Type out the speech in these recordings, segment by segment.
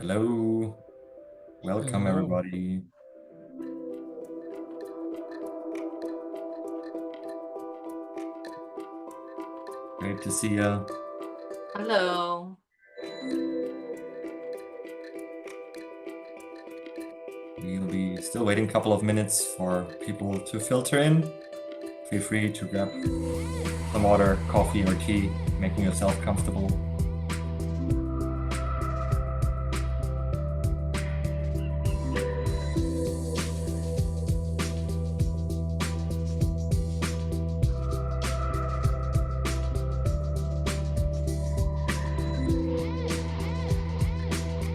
Hello, welcome Hello. everybody. Great to see you. Hello. We'll be still waiting a couple of minutes for people to filter in. Feel free to grab some water, coffee, or tea, making yourself comfortable.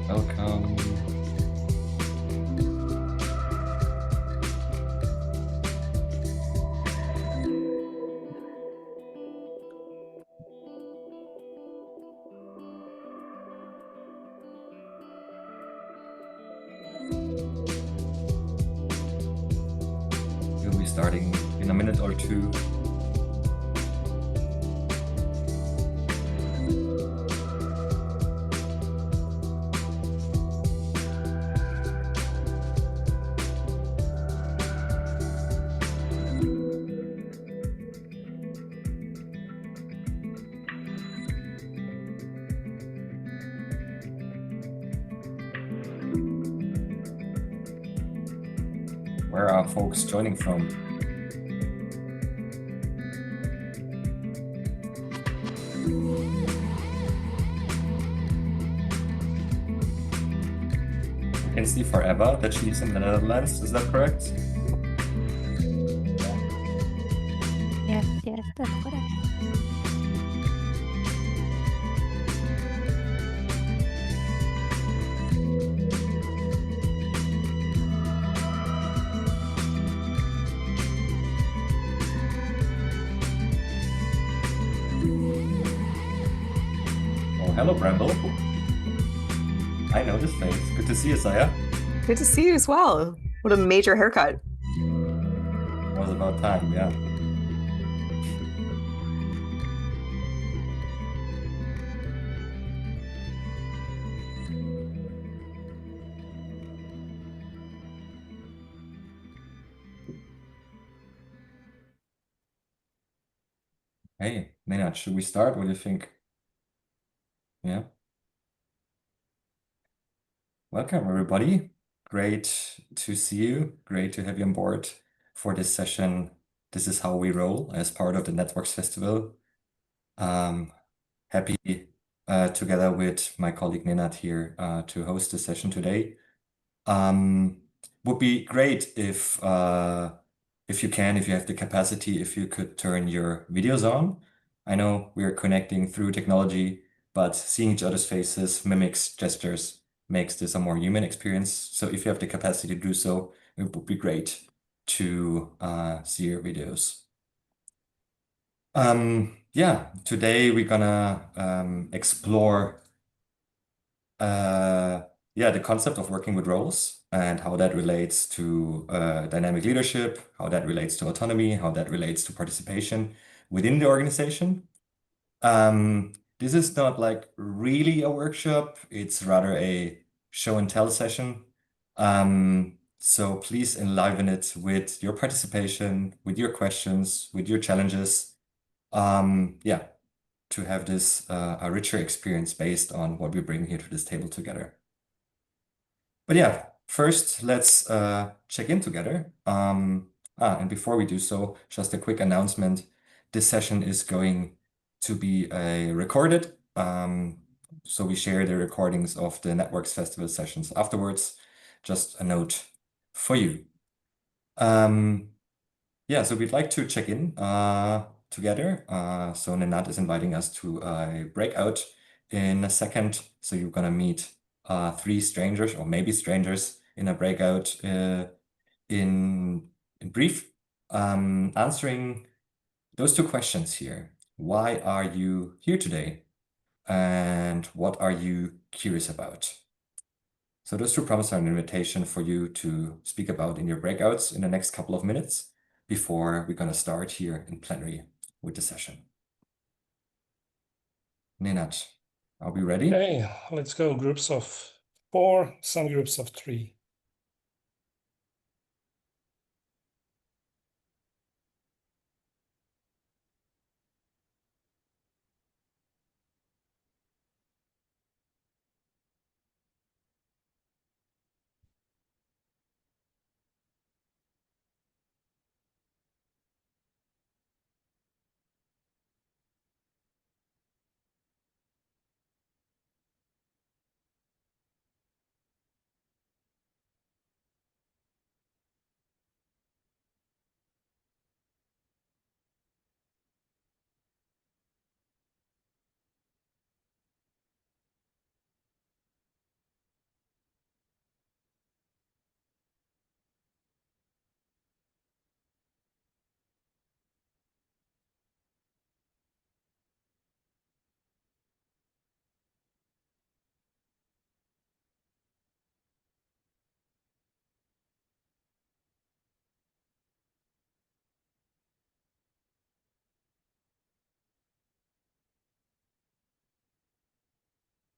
Welcome. We'll be starting in a minute or two. Where are folks joining from? You can see forever that she's in the Netherlands, is that correct? Yes, that's correct. Oh, hello, Bramble. I know this face. Good to see you, Saya. Good to see you as well. What a major haircut. Was about time, yeah. Hey, Nenad, should we start? What do you think? Yeah. Welcome, everybody. Great to see you. Great to have you on board for this session. This is how we roll as part of the Networks Festival. Happy together with my colleague Nenad here to host this session today. Would be great if if you have the capacity, if you could turn your videos on. I know we're connecting through technology, but seeing each other's faces, mimics, gestures makes this a more human experience. So if you have the capacity to do so, it would be great to see your videos. Yeah, today we're gonna explore the concept of working with roles and how that relates to dynamic leadership, how that relates to autonomy, how that relates to participation within the organization. This is not like really a workshop, it's rather a show and tell session. So please enliven it with your participation, with your questions, with your challenges. Yeah, to have this a richer experience based on what we bring here to this table together. But yeah, first let's check in together. And before we do so, just a quick announcement. This session is going to be recorded. So we share the recordings of the Networks Festival sessions afterwards. Just a note for you. Yeah, so we'd like to check in together. So Nenad is inviting us to a breakout in a second. So you're gonna meet three strangers or maybe strangers in a breakout in brief, answering those two questions here. Why are you here today? And what are you curious about? So those two prompts are an invitation for you to speak about in your breakouts in the next couple of minutes before we're going to start here in plenary with the session. Nenad, are we ready? Okay, let's go. Groups of 4 subgroups of 3.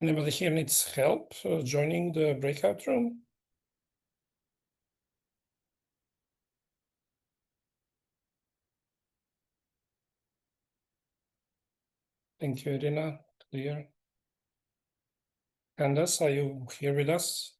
Anybody here needs help joining the breakout room? Thank you, Irina. Clear. Candace, are you here with us?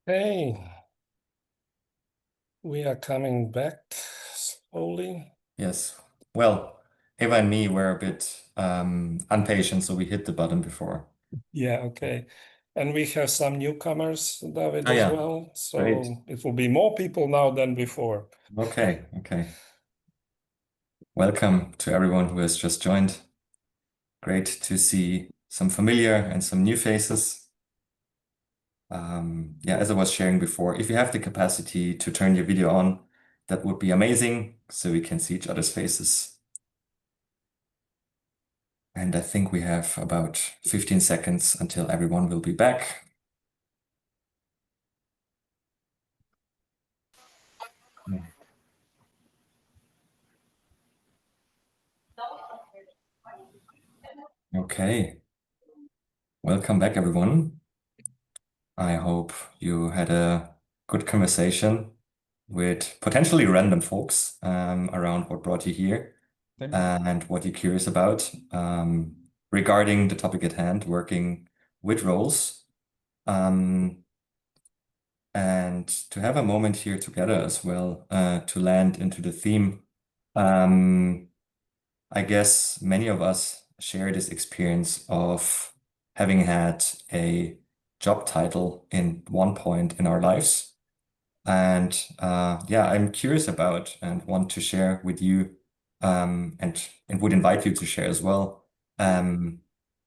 Hey, we are coming back slowly. Yes. Well, Eva and me were a bit impatient, so we hit the button before. Yeah, okay. And we have some newcomers, David, Oh, as yeah. well. So Great. it will be more people now than before. Okay. Welcome to everyone who has just joined. Great to see some familiar and some new faces. Yeah, as I was sharing before, if you have the capacity to turn your video on, that would be amazing, so we can see each other's faces. And I think we have about 15 seconds until everyone will be back. Okay. Welcome back, everyone. I hope you had a good conversation with potentially random folks around what brought you here and what you're curious about regarding the topic at hand, working with roles. And to have a moment here together as well, to land into the theme. I guess many of us share this experience of having had a job title in one point in our lives. And yeah, I'm curious about and want to share with you and would invite you to share as well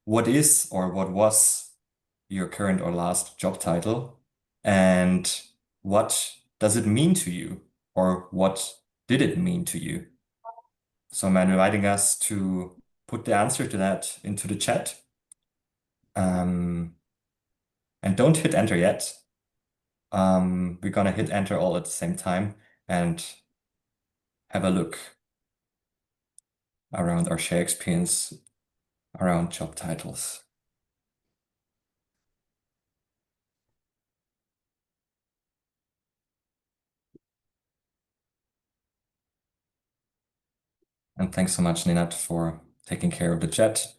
what is or what was your current or last job title and what does it mean to you or what did it mean to you? So I'm inviting us to put the answer to that into the chat. And don't hit enter yet. We're gonna hit enter all at the same time and have a look around our share experience around job titles. And thanks so much, Nenad, for taking care of the chat.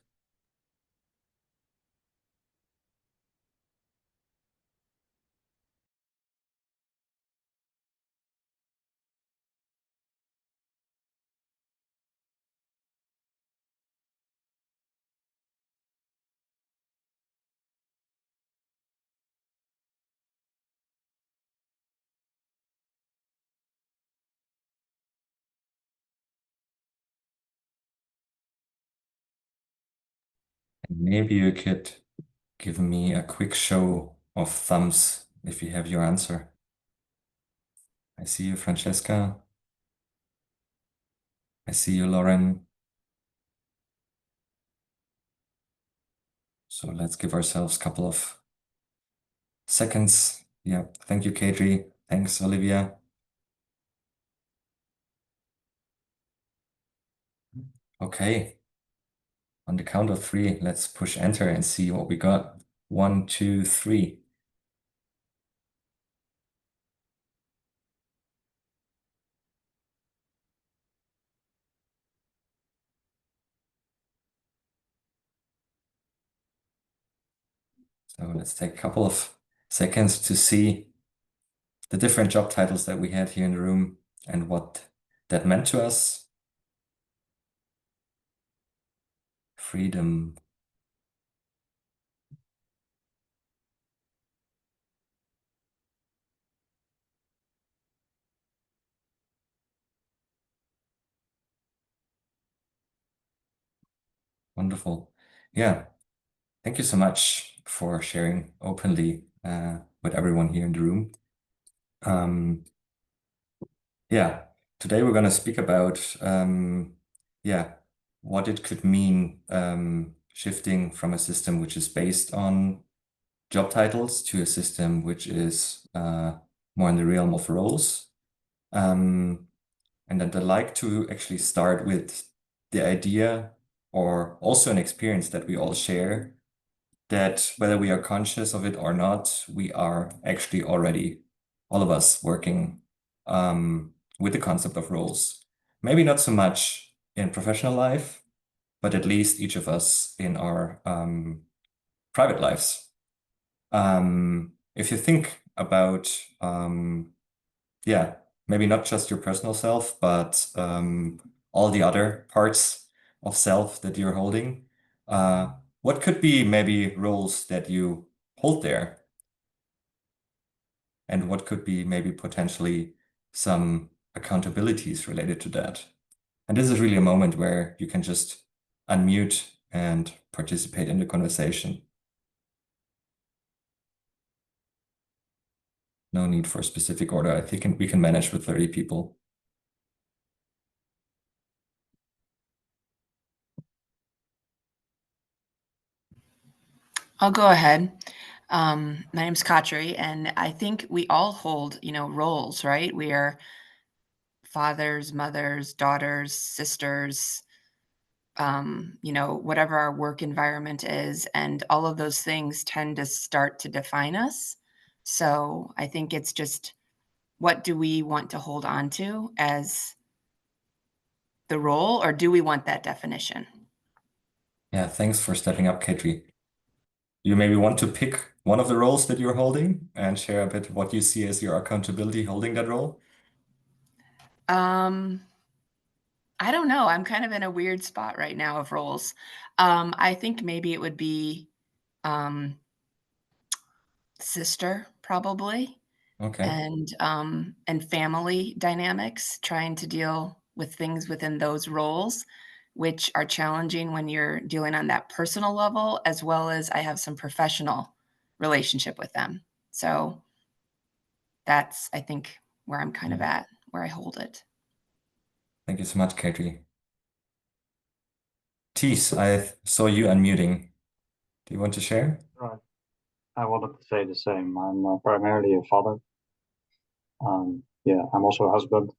And maybe you could give me a quick show of thumbs if you have your answer. I see you, Francesca. I see you, Lauren. So let's give ourselves a couple of seconds. Yeah, thank you, Kadri. Thanks, Olivia. Okay. On the count of three, let's push enter and see what we got. 1, 2, 3. So let's take a couple of seconds to see the different job titles that we had here in the room and what that meant to us. Freedom. Wonderful. Yeah. Thank you so much for sharing openly with everyone here in the room. Yeah, today we're going to speak about yeah, what it could mean shifting from a system which is based on job titles to a system which is more in the realm of roles. And I'd like to actually start with the idea or also an experience that we all share that whether we are conscious of it or not, we are actually already, all of us, working with the concept of roles. Maybe not so much in professional life, but at least each of us in our private lives. If you think about, yeah, maybe not just your personal self, but all the other parts of self that you're holding. What could be maybe roles that you hold there? And what could be maybe potentially some accountabilities related to that? And this is really a moment where you can just unmute and participate in the conversation. No need for a specific order. I think we can manage with 30 people. I'll go ahead. My name's Katri, and I think we all hold, roles, right? We are fathers, mothers, daughters, sisters, whatever our work environment is, and all of those things tend to start to define us. So I think it's just, what do we want to hold on to as the role, or do we want that definition? Yeah, thanks for stepping up, Katri. You maybe want to pick one of the roles that you're holding and share a bit what you see as your accountability holding that role. I don't know. I'm kind of in a weird spot right now of roles. I think maybe it would be sister, probably, Okay. and family dynamics, trying to deal with things within those roles, which are challenging when you're dealing on that personal level, as well as I have some professional relationship with them. So that's, I think, where I'm kind of at, where I hold it. Thank you so much, Katri. Tees, I saw you unmuting. Do you want to share? Right. I wanted to say the same. I'm primarily a father. Yeah, I'm also a husband.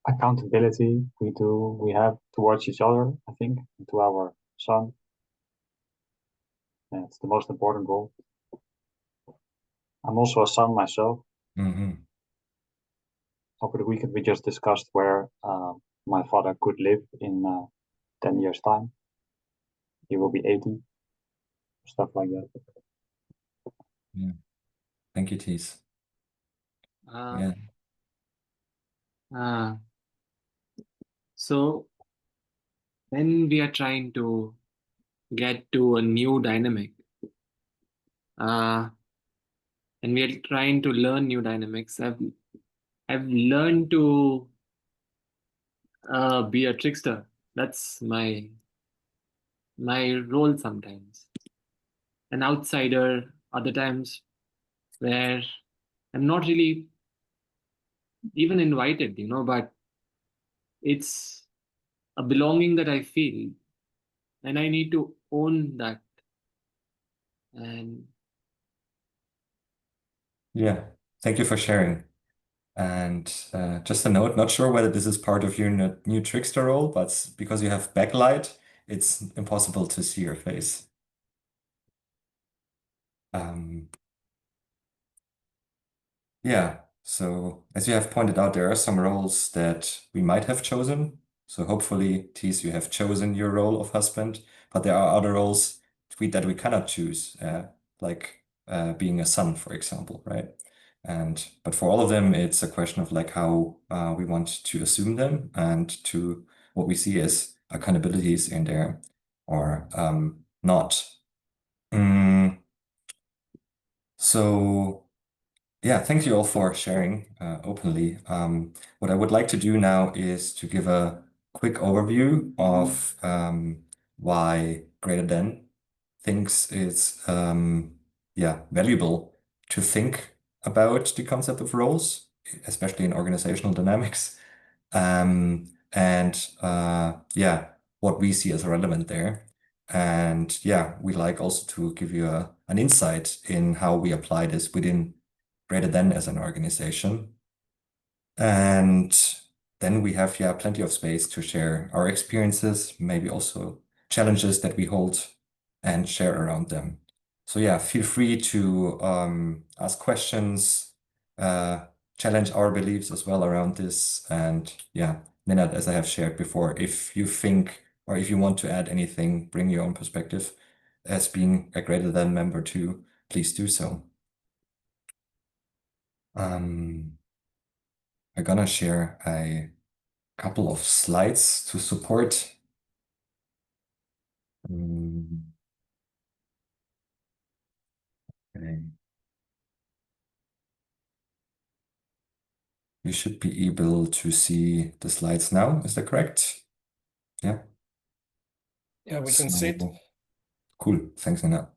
Accountability we have towards each other, I think, and to our son. Yeah, it's the most important role. I'm also a son myself. Over the weekend, we just discussed where my father could live in 10 years' time. He will be 80, stuff like that. Yeah. Thank you, Tees. Yeah. So when we are trying to get to a new dynamic, and we are trying to learn new dynamics, I've learned to be a trickster. That's my role sometimes. An outsider, other times where I'm not really even invited, but it's a belonging that I feel, and I need to own that. And Yeah. Thank you for sharing. And just a note, not sure whether this is part of your new trickster role, but because you have backlight, it's impossible to see your face. Yeah, so as you have pointed out, there are some roles that we might have chosen. So hopefully, Tees, you have chosen your role of husband, but there are other roles that we cannot choose, like being a son, for example, right? But for all of them, it's a question of like how we want to assume them and to what we see as accountabilities in there or not. So yeah, thank you all for sharing openly. What I would like to do now is to give a quick overview of why Greaterthan thinks it's valuable to think about the concept of roles, especially in organizational dynamics, and what we see as relevant there. And yeah, we like also to give you an insight in how we apply this within Greaterthan as an organization. And then we have, plenty of space to share our experiences, maybe also challenges that we hold and share around them. So yeah, feel free to ask questions, challenge our beliefs as well around this. And yeah, Nenad, as I have shared before, if you think or if you want to add anything, bring your own perspective as being a Greaterthan member too. please do so. I'm gonna share a couple of slides to support. Okay. You should be able to see the slides now. Is that correct? Yeah. Yeah, we can see it. Cool. Thanks, Nenad.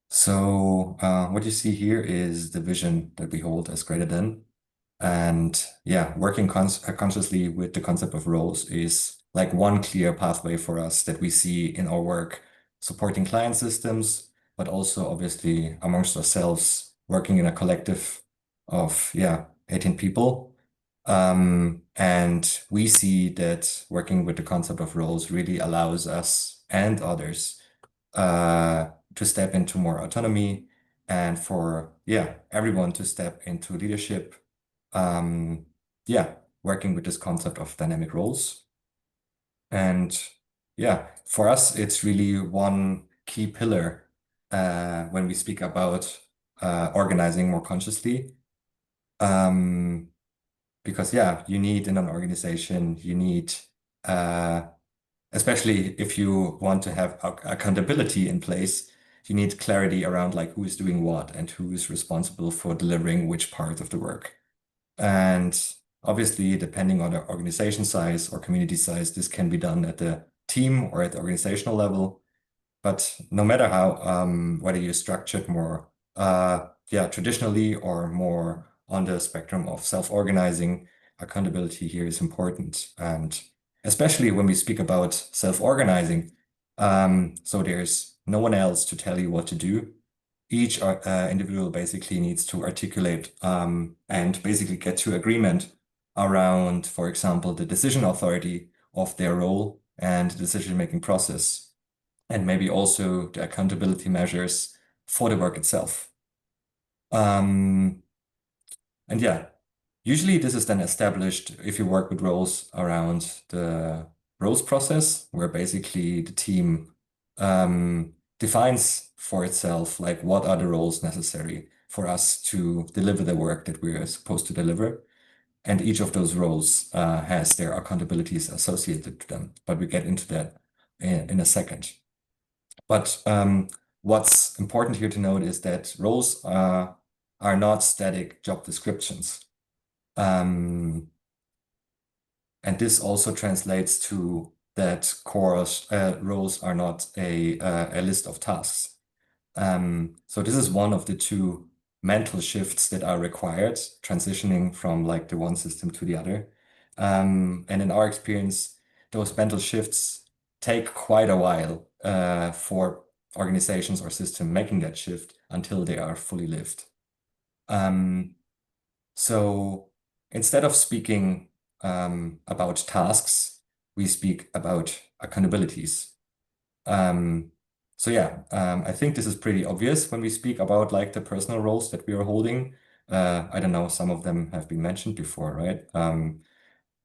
So what you see here is the vision that we hold as Greaterthan. And yeah, working consciously with the concept of roles is like one clear pathway for us that we see in our work, supporting client systems, but also obviously amongst ourselves, working in a collective of, 18 people. And we see that working with the concept of roles really allows us and others to step into more autonomy and for, everyone to step into leadership. Working with this concept of dynamic roles. And for us, it's really one key pillar when we speak about organizing more consciously. Because you need in an organization, you need, especially if you want to have accountability in place, you need clarity around like who is doing what and who is responsible for delivering which part of the work. And obviously, depending on the organization size or community size, this can be done at the team or at the organizational level. But no matter how, whether you're structured more, traditionally or more on the spectrum of self-organizing, accountability here is important. And especially when we speak about self-organizing, so there's no one else to tell you what to do. Each individual basically needs to articulate and basically get to agreement around, for example, the decision authority of their role and the decision-making process, and maybe also the accountability measures for the work itself. Usually this is then established if you work with roles around the roles process, where basically the team defines for itself like what are the roles necessary for us to deliver the work that we're supposed to deliver. And each of those roles has their accountabilities associated to them, but we get into that in a second. But what's important here to note is that roles are not static job descriptions. And this also translates to that roles are not a list of tasks. So this is one of the two mental shifts that are required, transitioning from like the one system to the other. And in our experience, those mental shifts take quite a while for organizations or system making that shift until they are fully lived. So instead of speaking about tasks, we speak about accountabilities. I think this is pretty obvious when we speak about like the personal roles that we are holding. I don't know, some of them have been mentioned before, right?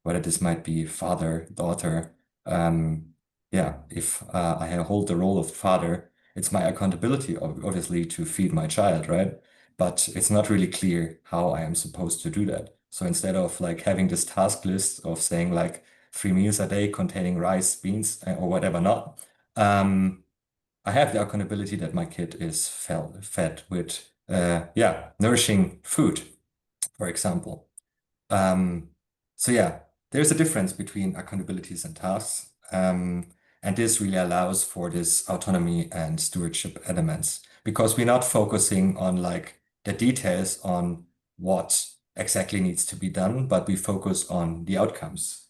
Whether this might be father, daughter. If I hold the role of father, it's my accountability, obviously, to feed my child, right? But it's not really clear how I am supposed to do that. So instead of like having this task list of saying like 3 meals a day containing rice, beans, or whatever not, I have the accountability that my kid is fed with nourishing food, for example. There's a difference between accountabilities and tasks. And this really allows for this autonomy and stewardship elements because we're not focusing on like the details on what exactly needs to be done, but we focus on the outcomes.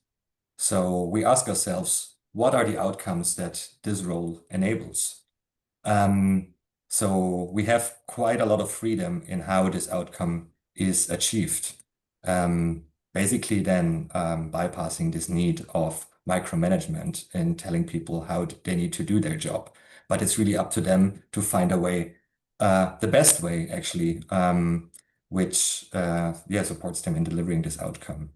So we ask ourselves, what are the outcomes that this role enables? So we have quite a lot of freedom in how this outcome is achieved. Basically then bypassing this need of micromanagement and telling people how they need to do their job. But it's really up to them to find a way, the best way actually, which supports them in delivering this outcome.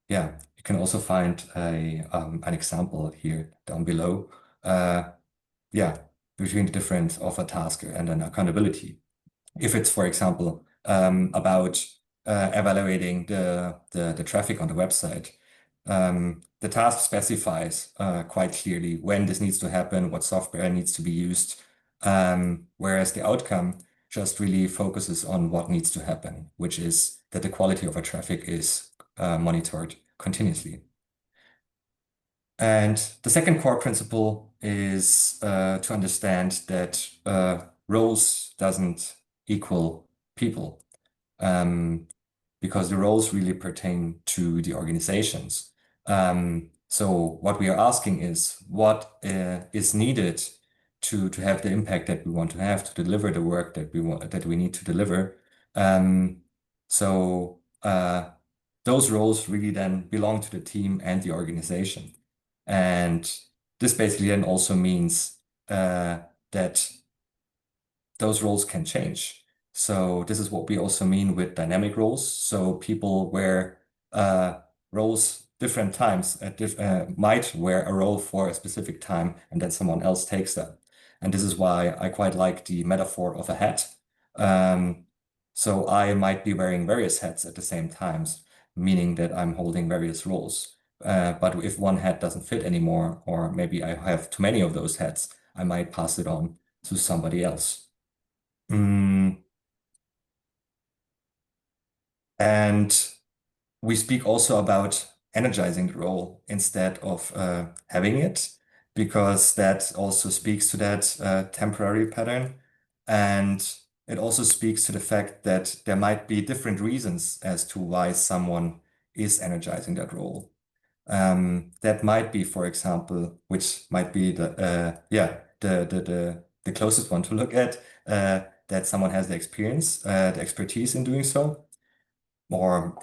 Yeah, you can also find an example here down below. between the difference of a task and an accountability. If it's, for example, about evaluating the traffic on the website, the task specifies quite clearly when this needs to happen, what software needs to be used, whereas the outcome just really focuses on what needs to happen, which is that the quality of our traffic is monitored continuously. And the second core principle is to understand that roles doesn't equal people, because the roles really pertain to the organizations. So what we are asking is what is needed to have the impact that we want to have, to deliver the work that we need to deliver. So those roles really then belong to the team and the organization. And this basically then also means that those roles can change. So this is what we also mean with dynamic roles. So people wear roles different times might wear a role for a specific time, and then someone else takes that. And this is why I quite like the metaphor of a hat. So I might be wearing various hats at the same times, meaning that I'm holding various roles. But if one hat doesn't fit anymore, or maybe I have too many of those hats, I might pass it on to somebody else. And we speak also about energizing the role instead of having it, because that also speaks to that temporary pattern. And it also speaks to the fact that there might be different reasons as to why someone is energizing that role. That might be, for example, which might be the closest one to look at, that someone has the experience, the expertise in doing so, or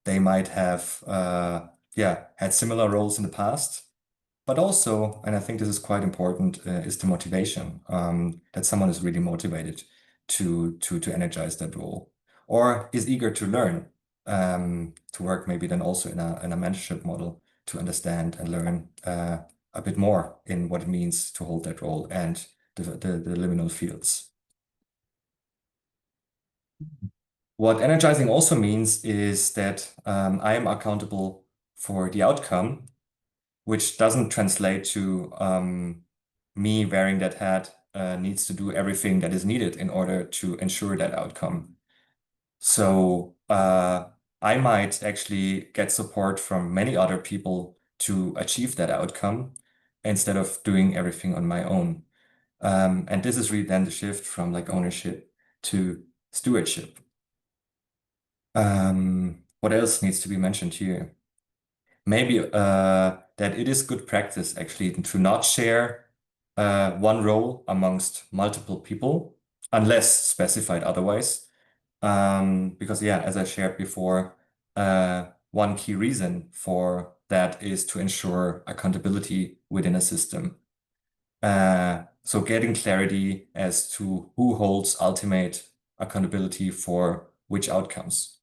they might have had similar roles in the past. But also, and I think this is quite important, is the motivation, that someone is really motivated to energize that role, or is eager to learn, to work maybe then also in a mentorship model to understand and learn a bit more in what it means to hold that role and the liminal fields. What energizing also means is that I am accountable for the outcome, which doesn't translate to me wearing that hat needs to do everything that is needed in order to ensure that outcome. So I might actually get support from many other people to achieve that outcome instead of doing everything on my own. And this is really then the shift from like ownership to stewardship. What else needs to be mentioned here? Maybe that it is good practice actually to not share one role amongst multiple people unless specified otherwise. Because yeah, as I shared before, one key reason for that is to ensure accountability within a system. So getting clarity as to who holds ultimate accountability for which outcomes.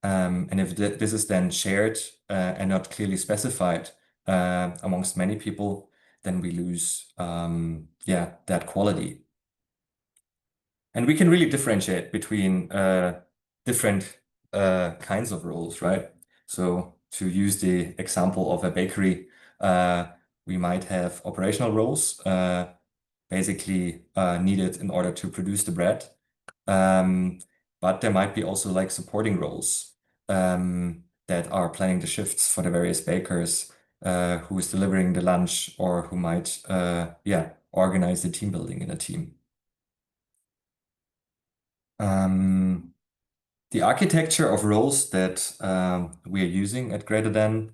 And if this is then shared and not clearly specified amongst many people, then we lose that quality. And we can really differentiate between different kinds of roles, right? So to use the example of a bakery, we might have operational roles basically needed in order to produce the bread. But there might be also like supporting roles that are planning the shifts for the various bakers, who is delivering the lunch, or who might organize the team building in a team. The architecture of roles that we are using at Greaterthan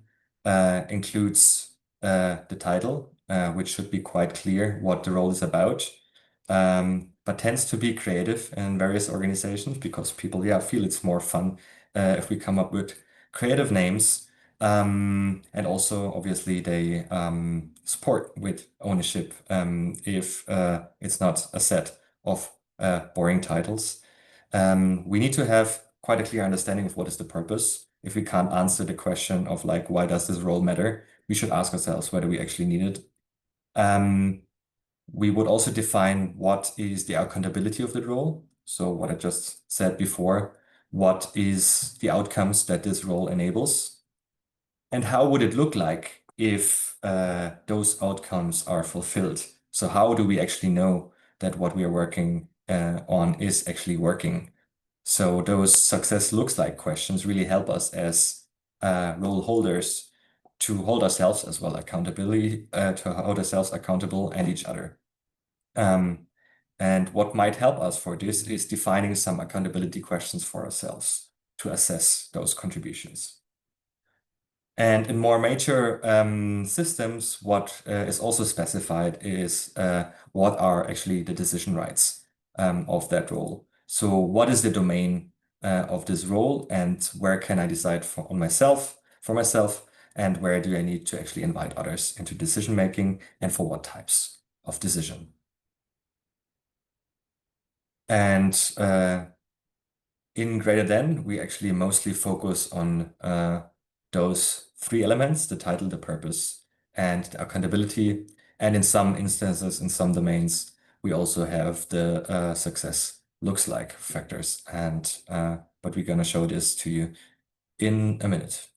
includes the title, which should be quite clear what the role is about, but tends to be creative in various organizations because people feel it's more fun if we come up with creative names. And also, obviously, they support with ownership if it's not a set of boring titles. We need to have quite a clear understanding of what is the purpose. If we can't answer the question of like, why does this role matter? We should ask ourselves whether we actually need it. We would also define what is the accountability of the role. So what I just said before, what is the outcomes that this role enables? And how would it look like if those outcomes are fulfilled? So how do we actually know that what we are working on is actually working? So those success looks like questions really help us as role holders to hold ourselves as well accountability, to hold ourselves accountable and each other. And what might help us for this is defining some accountability questions for ourselves to assess those contributions. And in more mature systems, what is also specified is what are actually the decision rights of that role. So what is the domain of this role, and where can I decide for myself, and where do I need to actually invite others into decision making, and for what types of decision? And in Greaterthan, we actually mostly focus on those three elements: the title, the purpose, and the accountability. And in some instances, in some domains, we also have the success looks like factors. And but we're going to show this to you in a minute.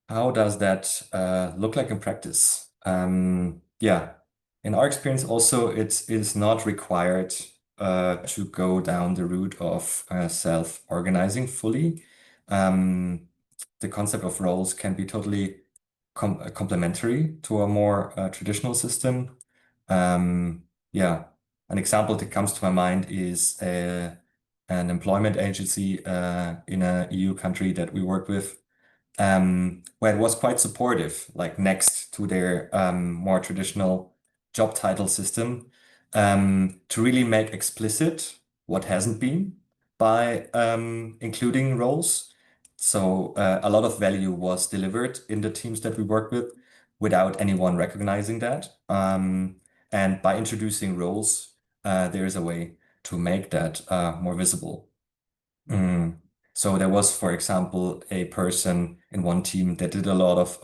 How does that look like in practice? Yeah, in our experience, also, it is not required to go down the route of self-organizing fully. The concept of roles can be totally complementary to a more traditional system. Yeah, an example that comes to my mind is an employment agency in a EU country that we work with, where it was quite supportive, like next to their more traditional job title system, to really make explicit what hasn't been by including roles. So a lot of value was delivered in the teams that we work with without anyone recognizing that. And by introducing roles, there is a way to make that more visible. So there was, for example, a person in one team that did a lot of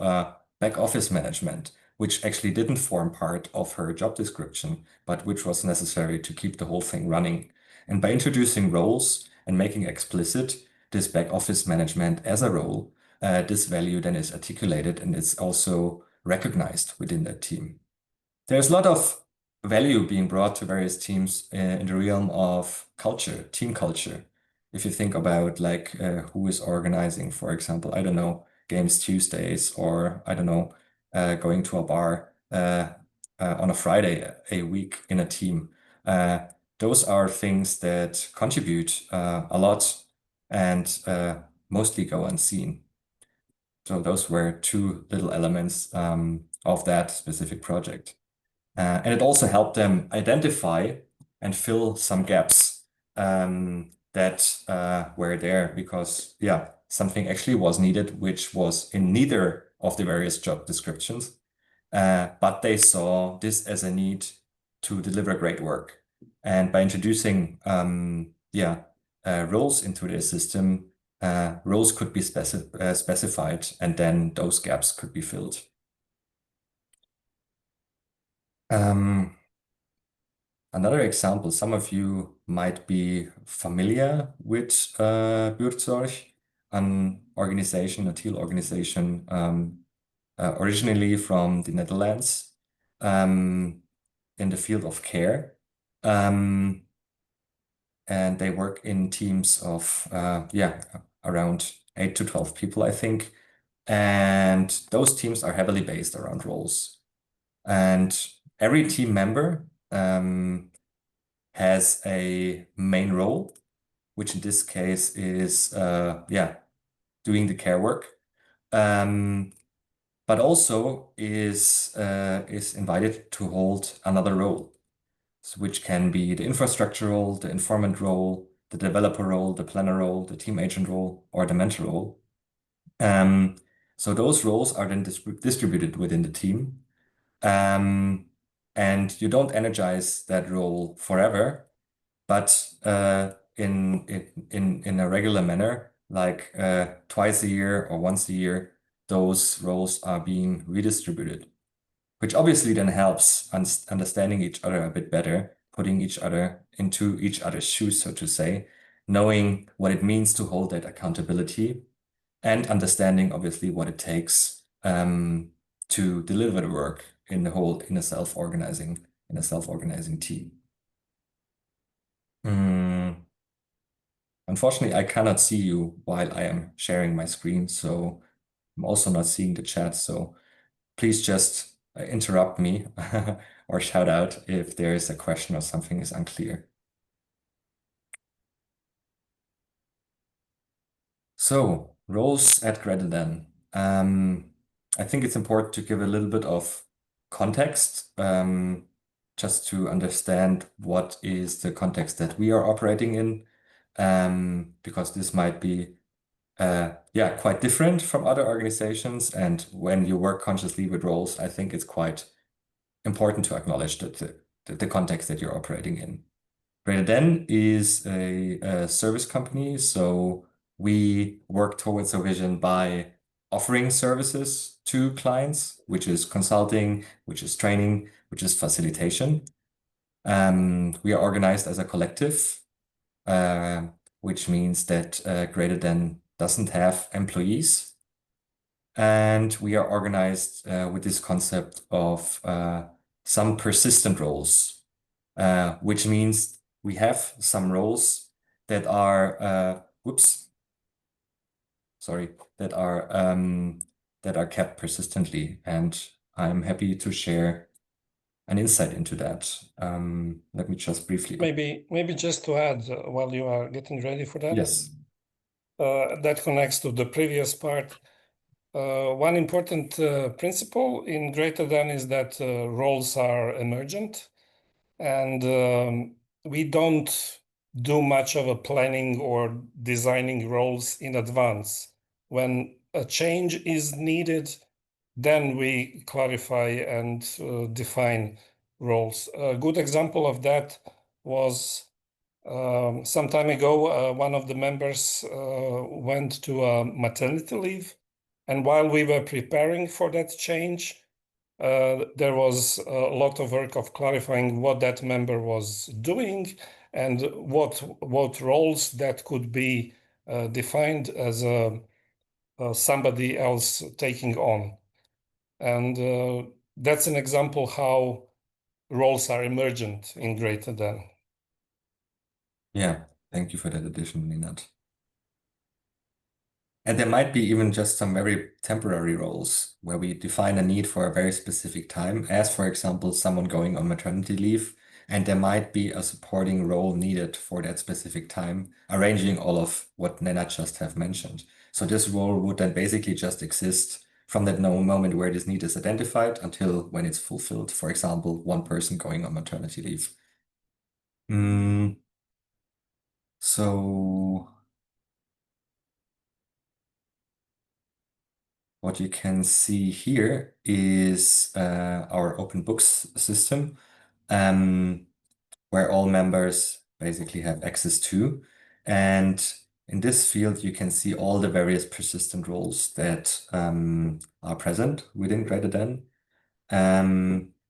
back office management, which actually didn't form part of her job description, but which was necessary to keep the whole thing running. And by introducing roles and making explicit this back office management as a role, this value then is articulated and it's also recognized within that team. There's a lot of value being brought to various teams in the realm of culture, team culture. If you think about like who is organizing, for example, I don't know, Games Tuesdays, or I don't know, going to a bar on a Friday a week in a team. Those are things that contribute a lot and mostly go unseen. So those were two little elements of that specific project. And it also helped them identify and fill some gaps that were there because, yeah, something actually was needed, which was in neither of the various job descriptions. But they saw this as a need to deliver great work. And by introducing, roles into their system, roles could be specified, and then those gaps could be filled. Another example, some of you might be familiar with Buurtzorg, an organization, a teal organization, originally from the Netherlands, in the field of care. And they work in teams of, around 8 to 12 people, I think. And those teams are heavily based around roles. And every team member has a main role, which in this case is doing the care work, but also is invited to hold another role, which can be the infrastructure role, the informant role, the developer role, the planner role, the team agent role, or the mentor role. So those roles are then distributed within the team. And you don't energize that role forever, but in a regular manner, like twice a year or once a year, those roles are being redistributed. which obviously then helps understanding each other a bit better, putting each other into each other's shoes, so to say, knowing what it means to hold that accountability, and understanding obviously what it takes to deliver the work in a self-organizing team. Unfortunately, I cannot see you while I am sharing my screen, so I'm also not seeing the chat. So please just interrupt me or shout out if there is a question or something is unclear. So roles at Greaterthan. I think it's important to give a little bit of context, just to understand what is the context that we are operating in, because this might be quite different from other organizations. And when you work consciously with roles, I think it's quite important to acknowledge that the context that you're operating in. Greaterthan is a service company, so we work towards a vision by offering services to clients, which is consulting, which is training, which is facilitation. We are organized as a collective, which means that Greaterthan doesn't have employees. And we are organized with this concept of some persistent roles, which means we have some roles that are that are kept persistently, and I'm happy to share an insight into that. Let me just briefly. Maybe just to add while you are getting ready for that. Yes. That connects to the previous part. One important principle in Greaterthan is that roles are emergent, and we don't do much of a planning or designing roles in advance. When a change is needed, then we clarify and define roles. A good example of that was some time ago, one of the members went to a maternity leave. And while we were preparing for that change, there was a lot of work of clarifying what that member was doing and what roles that could be defined as somebody else taking on. And that's an example how roles are emergent in Greaterthan. Yeah, thank you for that addition, Nenad. And there might be even just some very temporary roles where we define a need for a very specific time, as for example, someone going on maternity leave, and there might be a supporting role needed for that specific time, arranging all of what Nenad just have mentioned. So this role would then basically just exist from that moment where this need is identified until when it's fulfilled. For example, one person going on maternity leave. So what you can see here is our open books system, where all members basically have access to. And in this field, you can see all the various persistent roles that are present within Greaterthan.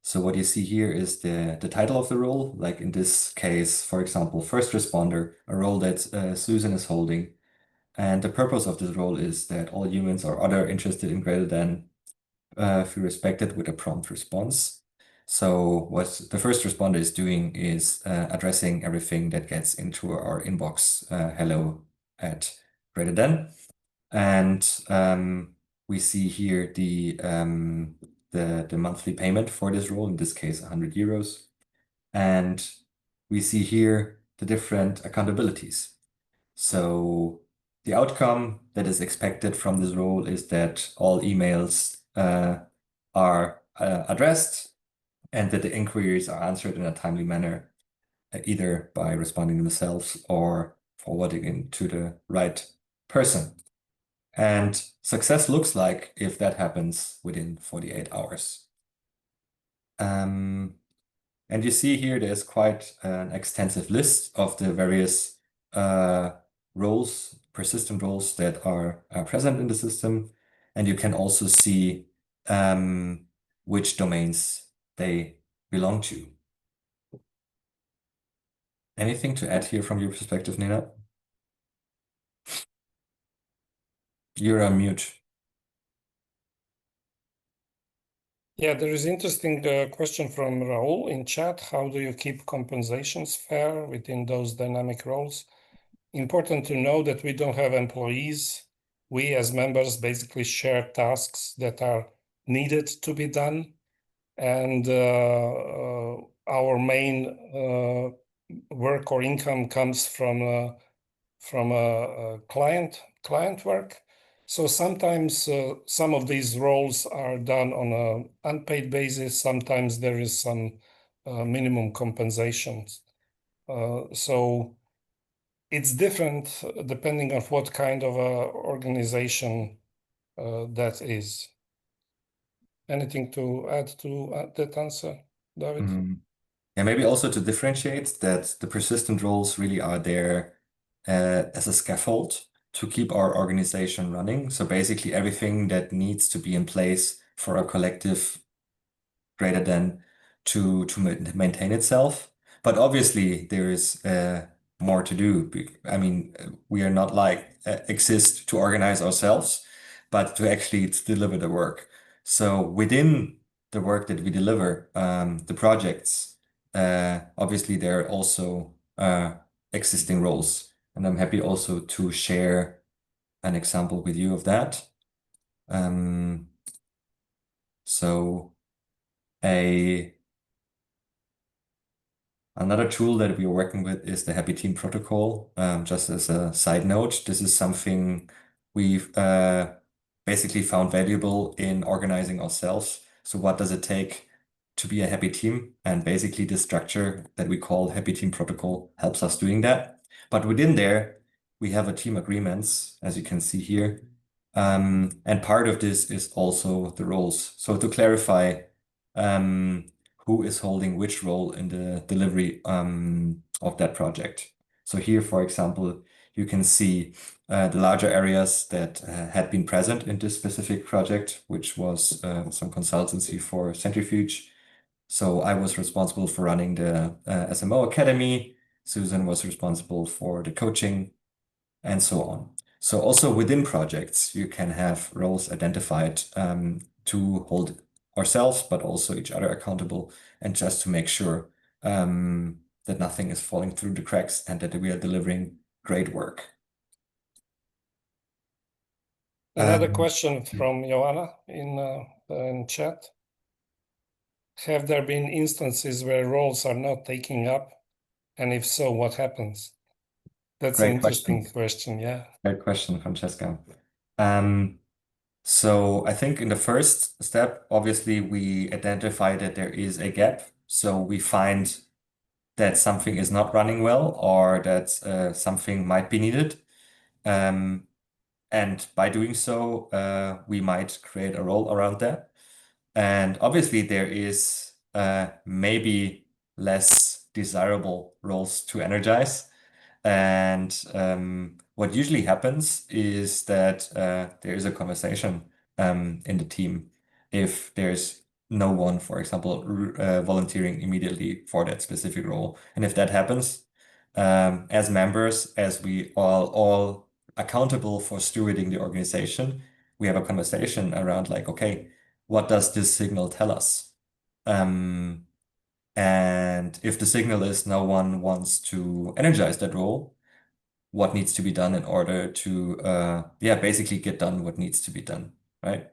So what you see here is the title of the role, like in this case, for example, first responder, a role that Susan is holding. And the purpose of this role is that all humans or other interested in Greaterthan feel respected with a prompt response. So what the first responder is doing is addressing everything that gets into our inbox, hello at Greaterthan. And we see here the monthly payment for this role, in this case, 100 euros. And we see here the different accountabilities. So the outcome that is expected from this role is that all emails are addressed and that the inquiries are answered in a timely manner, either by responding themselves or forwarding it to the right person. And success looks like if that happens within 48 hours. And you see here there's quite an extensive list of the various roles, persistent roles that are present in the system. And you can also see which domains they belong to. Anything to add here from your perspective, Nenad? You're on mute. Yeah, there is interesting question from Raul in chat. How do you keep compensations fair within those dynamic roles? Important to know that we don't have employees. We as members basically share tasks that are needed to be done. And our main work or income comes from client work. So sometimes some of these roles are done on an unpaid basis. Sometimes there is some minimum compensations. So it's different depending on what kind of organization that is. Anything to add to that answer, David? Yeah, maybe also to differentiate that the persistent roles really are there as a scaffold to keep our organization running. So basically everything that needs to be in place for a collective greater than to maintain itself. But obviously there is more to do. I mean, we are not like exist to organize ourselves, but to actually deliver the work. So within the work that we deliver, the projects, obviously there are also existing roles. And I'm happy also to share an example with you of that. So another tool that we are working with is the Happy Team Protocol. Just as a side note, this is something we've basically found valuable in organizing ourselves. So what does it take to be a happy team? And basically the structure that we call Happy Team Protocol helps us doing that. But within there, we have a team agreements, as you can see here. And part of this is also the roles. So to clarify, who is holding which role in the delivery of that project. So here, for example, you can see the larger areas that had been present in this specific project, which was some consultancy for Centrifuge. So I was responsible for running the SMO Academy. Susan was responsible for the coaching and so on. So also within projects, you can have roles identified to hold ourselves, but also each other accountable, and just to make sure that nothing is falling through the cracks and that we are delivering great work. Another question from Joanna in chat. Have there been instances where roles are not taking up? And if so, what happens? That's an interesting question. Yeah. Great question, Francesca. So I think in the first step, obviously, we identify that there is a gap. So we find that something is not running well or that something might be needed. And by doing so, we might create a role around that. And obviously, there is maybe less desirable roles to energize. And what usually happens is that there is a conversation in the team if there's no one, for example, volunteering immediately for that specific role. And if that happens, as members, as we all accountable for stewarding the organization, we have a conversation around like, okay, what does this signal tell us? And if the signal is no one wants to energize that role, what needs to be done in order to, basically get done what needs to be done, right?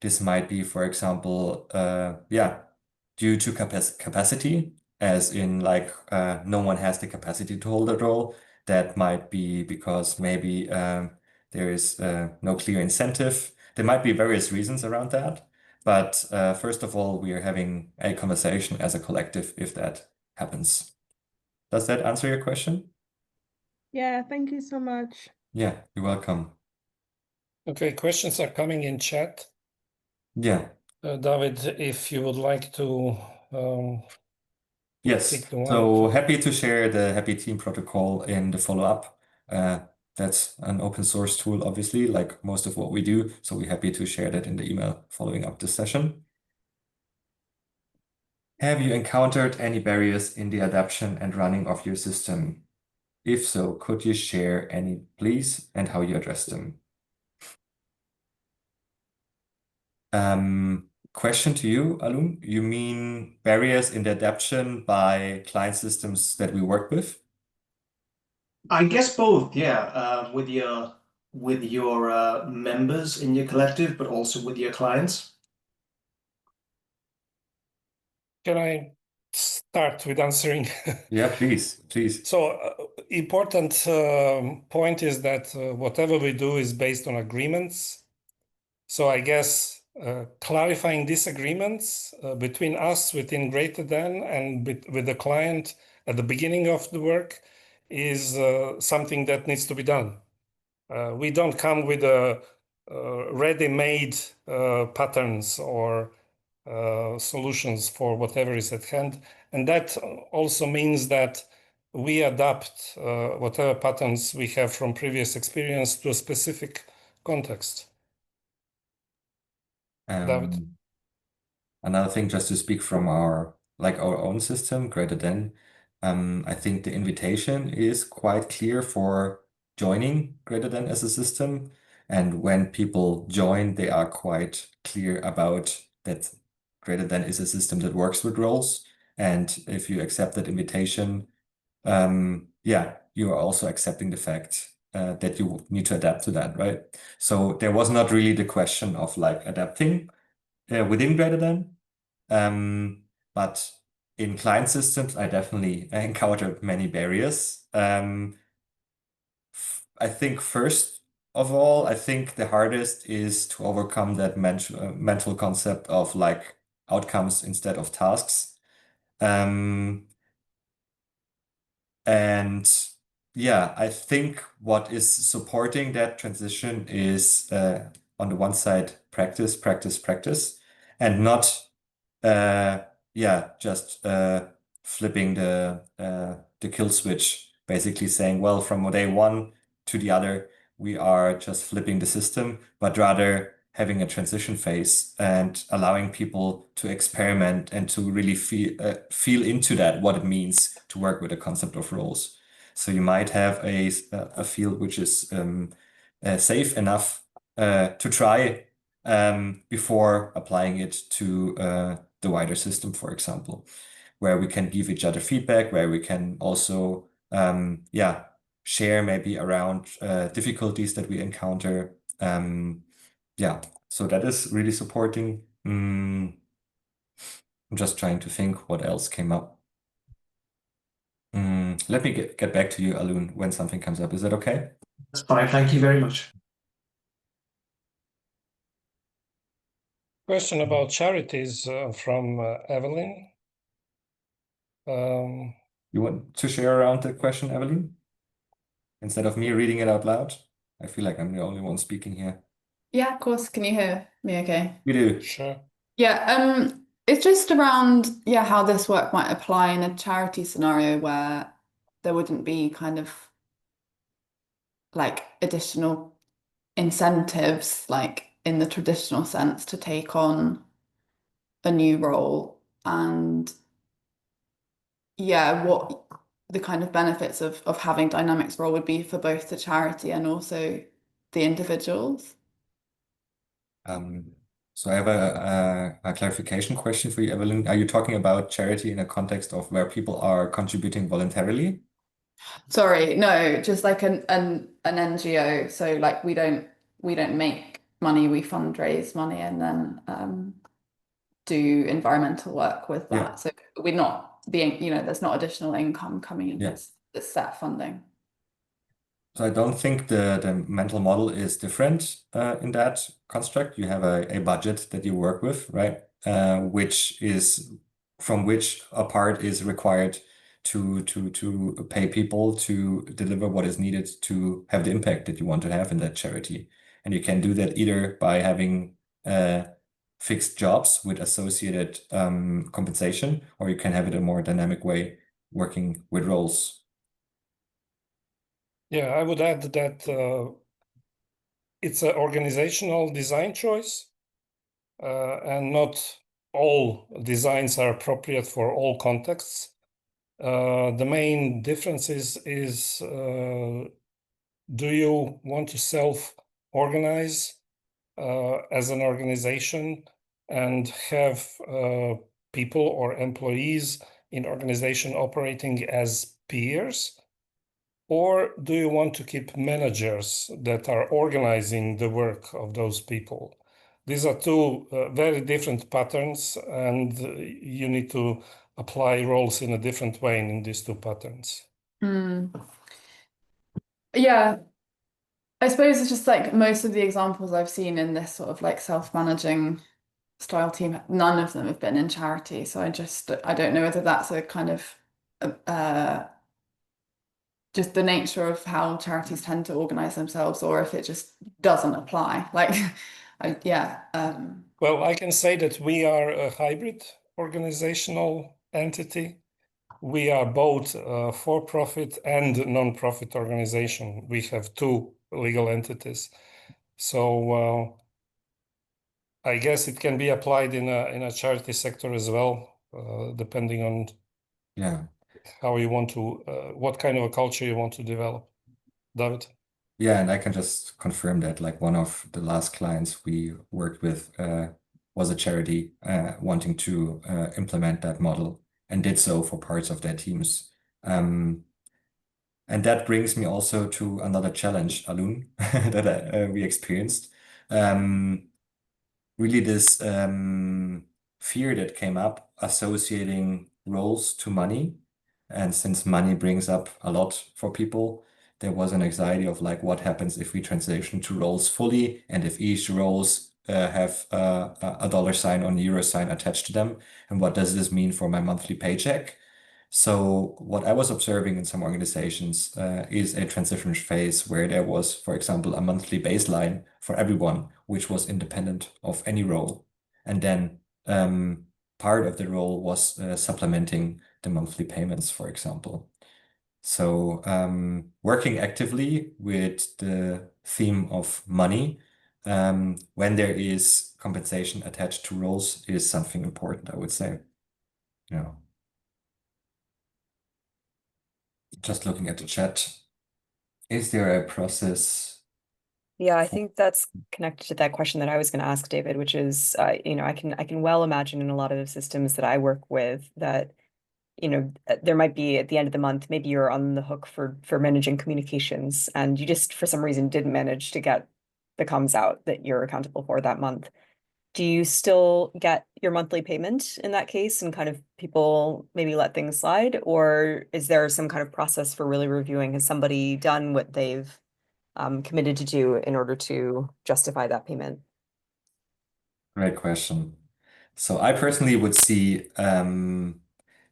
This might be, for example, due to capacity, as in like no one has the capacity to hold that role. That might be because maybe there is no clear incentive. There might be various reasons around that. But first of all, we are having a conversation as a collective if that happens. Does that answer your question? Yeah, thank you so much. Yeah, you're welcome. Okay, questions are coming in chat. Yeah. David, if you would like to Yes. pick the one. So happy to share the Happy Team protocol in the follow-up. That's an open source tool, obviously, like most of what we do. So we're happy to share that in the email following up this session. Have you encountered any barriers in the adaptation and running of your system? If so, could you share any, please, and how you address them? Question to you, Alun. You mean barriers in the adaptation by client systems that we work with? I guess both, yeah. With your members in your collective, but also with your clients. Can I start with answering? Yeah, please. So important point is that whatever we do is based on agreements. So I guess clarifying disagreements between us within Greaterthan and with the client at the beginning of the work is something that needs to be done. We don't come with ready-made patterns or solutions for whatever is at hand. And that also means that we adapt whatever patterns we have from previous experience to a specific context. David? Another thing, just to speak from our own system, Greaterthan, I think the invitation is quite clear for joining Greaterthan as a system. And when people join, they are quite clear about that Greaterthan is a system that works with roles. And if you accept that invitation, yeah, you are also accepting the fact that you need to adapt to that, right? So there was not really the question of like adapting within Greaterthan. But in client systems, I definitely encountered many barriers. I think first of all, I think the hardest is to overcome that mental concept of like outcomes instead of tasks. And yeah, I think what is supporting that transition is on the one side, practice, and not just flipping the kill switch, basically saying, well, from day one to the other, we are just flipping the system, but rather having a transition phase and allowing people to experiment and to really feel into that, what it means to work with the concept of roles. So you might have a field which is safe enough to try before applying it to the wider system, for example, where we can give each other feedback, where we can also share maybe around difficulties that we encounter. So that is really supporting. I'm just trying to think what else came up. Let me get back to you, Alun, when something comes up. Is that okay? That's fine. Thank you very much. Question about charities from Evelyn. You want to share around the question, Evelyn? Instead of me reading it out loud? I feel like I'm the only one speaking here. Yeah, of course. Can you hear me okay? We do. Sure. Yeah, it's just around, how this work might apply in a charity scenario where there wouldn't be kind of like additional incentives, like in the traditional sense, to take on a new role, and what the kind of benefits of having Dynamics role would be for both the charity and also the individuals. So I have a clarification question for you, Evelyn. Are you talking about charity in a context of where people are contributing voluntarily? Sorry, no, just like an NGO. So like we don't make money, we fundraise money and then do environmental work with that. Yeah. So we're not being, there's not additional income coming in. Yeah. It's set funding. So I don't think the mental model is different in that construct. You have a budget that you work with, right? From which a part is required to pay people to deliver what is needed to have the impact that you want to have in that charity. And you can do that either by having fixed jobs with associated compensation, or you can have it a more dynamic way, working with roles. Yeah, I would add that it's an organizational design choice and not all designs are appropriate for all contexts. The main difference is do you want to self-organize as an organization and have people or employees in organization operating as peers? Or do you want to keep managers that are organizing the work of those people? These are two very different patterns, and you need to apply roles in a different way in these two patterns. Yeah, I suppose it's just like most of the examples I've seen in this sort of like self-managing style team, none of them have been in charity. So I don't know whether that's a kind of just the nature of how charities tend to organize themselves, or if it just doesn't apply. Like, Well, I can say that we are a hybrid organizational entity. We are both a for-profit and non-profit organization. We have two legal entities. So I guess it can be applied in a charity sector as well, depending on how you want to, what kind of a culture you want to develop. David? Yeah, and I can just confirm that like one of the last clients we worked with was a charity wanting to implement that model and did so for parts of their teams. And that brings me also to another challenge, Alun, that we experienced. Really this fear that came up associating roles to money. And since money brings up a lot for people, there was an anxiety of like, what happens if we transition to roles fully, and if each roles have a dollar sign or a euro sign attached to them, and what does this mean for my monthly paycheck? So what I was observing in some organizations is a transition phase where there was, for example, a monthly baseline for everyone, which was independent of any role. And then part of the role was supplementing the monthly payments, for example. So working actively with the theme of money when there is compensation attached to roles is something important, I would say. Yeah. Just looking at the chat, is there a process? Yeah, I think that's connected to that question that I was going to ask David, which is, I can well imagine in a lot of the systems that I work with that, there might be at the end of the month, maybe you're on the hook for managing communications, and you just for some reason didn't manage to get the comms out that you're accountable for that month. Do you still get your monthly payment in that case and kind of people maybe let things slide? Or is there some kind of process for really reviewing? Has somebody done what they've committed to do in order to justify that payment? Great question. So I personally would see